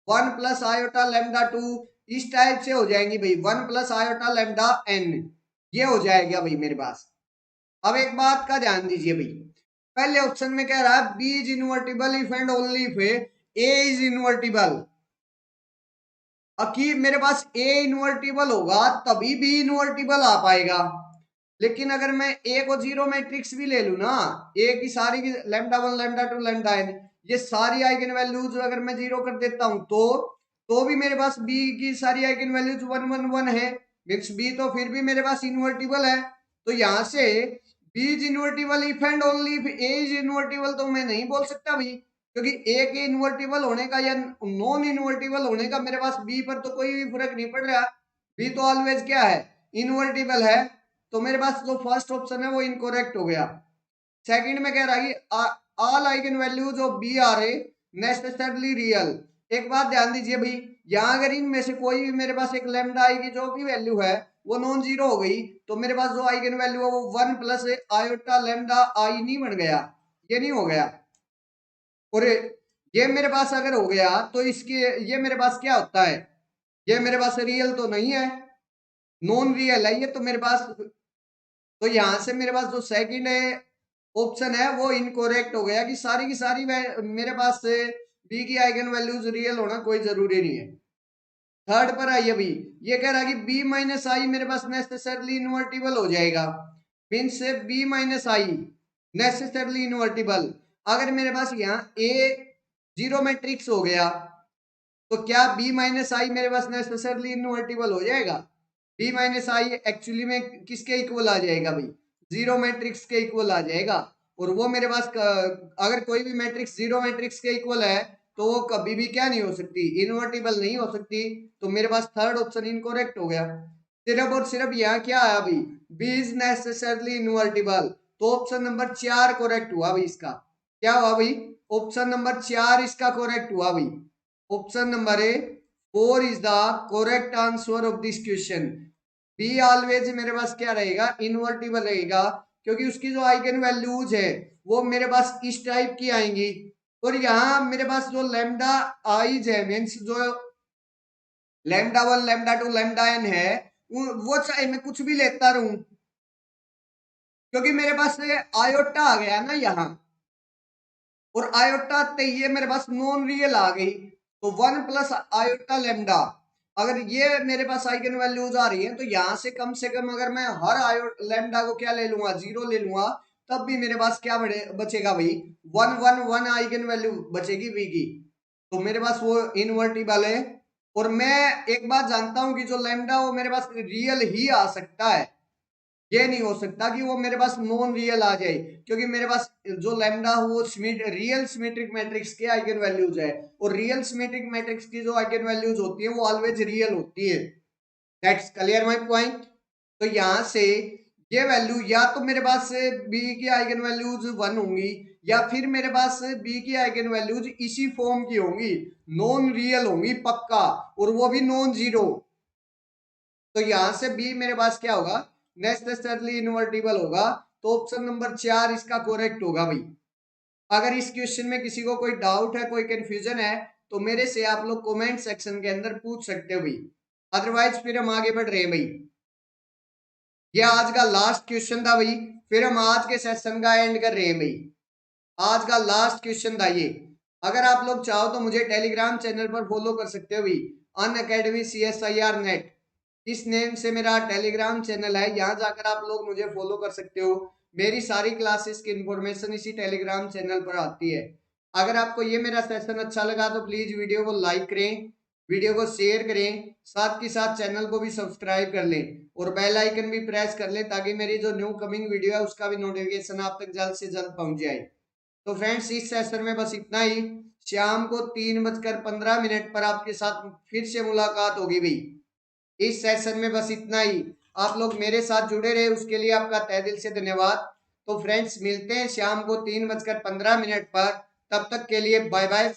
one plus iota lambda two इस टाइप से हो जाएंगी भाई one plus iota lambda N ये हो जाएगा भाई मेरे पास। अब एक बात का ध्यान दीजिए भाई पहले ऑप्शन में कह रहा है B is invertible if and only if A is invertible. अब कि मेरे पास ए इनवर्टिबल होगा तभी बी इनवर्टिबल आ पाएगा लेकिन अगर मैं ए को जीरो मैट्रिक्स भी ले लू ना ए की सारी की lambda one lambda two lambda N ये सारी आइगन वैल्यूज अगर मैं जीरो कर देता हूं तो भी मेरे पास बी की सारी eigen values one one one है मीन्स बी तो फिर भी मेरे पास इन्वर्टिबल है। तो यहां से B is invertible if and only if A is invertible तो मैं नहीं बोल सकता भाई क्योंकि ए के इन्वर्टिबल होने का या नॉन इन्वर्टिबल होने का मेरे पास बी पर तो कोई भी फर्क नहीं पड़ रहा बी तो ऑलवेज क्या है इन्वर्टिबल है। तो मेरे पास जो फर्स्ट ऑप्शन है वो इनकोरेक्ट हो गया। सेकंड में कह रहा है कि all eigen values of B are a necessarily real. एक बात ध्यान दीजिए भाई यहाँ अगर इनमें से कोई भी मेरे पास एक लेमडा आई की जो भी वैल्यू है वो नॉन जीरो हो गई तो मेरे पास जो आइगन वैल्यू है वो one plus iota lambda I नहीं बन गया ये नहीं हो गया। और ये मेरे पास अगर हो गया तो इसके ये मेरे पास क्या होता है ये मेरे पास रियल तो नहीं है नॉन रियल है ये तो मेरे पास। तो यहां से मेरे पास जो सेकंड है ऑप्शन है वो इनकोरेक्ट हो गया कि सारी की सारी मेरे पास से बी की आइगन वैल्यूज रियल होना कोई जरूरी नहीं है। थर्ड पर आइए अभी ये कह रहा है कि बी माइनस आई मेरे पास नेसेसरली इन्वर्टिबल हो जाएगा मीन्स से बी माइनस आई नेसेसरली इन्वर्टिबल। अगर मेरे पास यहाँ ए जीरो मैट्रिक्स हो गया तो क्या बी माइनस आई मेरे पास नेसेसरली इन्वर्टिबल हो जाएगा बी माइनस आई एक्चुअली में किसके इक्वल आ जाएगा भाई जीरो मैट्रिक्स के इक्वल आ जाएगा। और वो मेरे पास अगर कोई भी मैट्रिक्स जीरो मैट्रिक्स के इक्वल है तो वो कभी भी क्या नहीं हो सकती इन्वर्टिबल नहीं हो सकती। तो मेरे पास थर्ड ऑप्शन इनकोरेक्ट हो गया। सिर्फ और सिर्फ यहाँ क्या आया अभी बी इज नेसेसरली इन्वर्टिबल तो ऑप्शन नंबर 4 करेक्ट हुआ भाई इसका क्या हुआ भाई ऑप्शन नंबर 4 इसका करेक्ट हुआ भाई। Option number A 4 is the correct answer of this question. Be always मेरे पास क्या रहेगा इन्वर्टिबल रहेगा क्योंकि उसकी जो आइगन वैल्यूज है वो मेरे पास इस टाइप की आएंगी। और यहाँ मेरे पास जो लेमडा आईज है मीन्स जो lambda one lambda two lambda N है वो चाहे मैं कुछ भी लेता रहूं क्योंकि मेरे पास आयोटा आ गया ना यहाँ और आयोटा ये मेरे पास नॉन रियल आ गई तो वन प्लस आयोटा लेमडा अगर ये मेरे पास आइगन वैल्यूज आ रही है तो यहां से कम अगर मैं हर आयो लेमडा को क्या ले लूंगा जीरो ले लूंगा तब भी मेरे पास क्या बचेगा भाई one one one eigen value बचेगी वी की। तो मेरे पास वो इनवर्टिबल है। और मैं एक बात जानता हूं कि जो लेमडा वो मेरे पास रियल ही आ सकता है ये नहीं हो सकता कि वो मेरे पास नॉन रियल आ जाए क्योंकि मेरे पास जो लैम्डा वो रियल सिमेट्रिक मैट्रिक्स के आइगन वैल्यूज है और रियल सिमेट्रिक मैट्रिक्स की जो आइगन वैल्यूज होती है वो ऑलवेज रियल होती है। That's clear my point. तो यहाँ से ये वैल्यू या तो मेरे पास से बी की आइगन वैल्यूज वन होंगी या फिर मेरे पास से बी की आइगन वैल्यूज इसी फॉर्म की होंगी नॉन रियल होंगी पक्का और वो भी नॉन जीरो। तो यहां से बी मेरे पास क्या होगा नेसेसरली इन्वर्टिबल होगा तो ऑप्शन नंबर 4 इसका करेक्ट होगा भाई। अगर इस क्वेश्चन में किसी को कोई डाउट है कोई कंफ्यूजन है तो मेरे से आप लोग कमेंट सेक्शन के अंदर पूछ सकते हो भाई अदरवाइज फिर हम आगे बढ़ रहे हैं भाई। ये आज का लास्ट क्वेश्चन था भाई फिर हम आज के सेशन का एंड कर रहे हैं भाई। आज का लास्ट क्वेश्चन था ये अगर आप लोग चाहो तो मुझे टेलीग्राम चैनल पर फॉलो कर सकते हो भी, अनअकैडमी CSIR नेट, इस नेम से मेरा टेलीग्राम चैनल है। यहाँ जाकर आप लोग मुझे फॉलो कर सकते हो। मेरी सारी क्लासेस की इंफॉर्मेशन इसी टेलीग्राम चैनल पर आती है। अगर आपको ये मेरा सेशन अच्छा लगा तो प्लीज वीडियो को लाइक करें, वीडियो को शेयर करें, साथ के साथ चैनल को भी सब्सक्राइब कर लें और बेल आइकन भी प्रेस कर लें, ताकि मेरी जो न्यू कमिंग वीडियो है उसका भी नोटिफिकेशन आप तक जल्द से जल्द पहुंच जाए। तो फ्रेंड्स, इस सेशन में बस इतना ही। शाम को 3:15 पर आपके साथ फिर से मुलाकात होगी भाई। इस सेशन में बस इतना ही। आप लोग मेरे साथ जुड़े रहे उसके लिए आपका तहे दिल से धन्यवाद। तो फ्रेंड्स, मिलते हैं शाम को 3:15 पर। तब तक के लिए बाय बाय।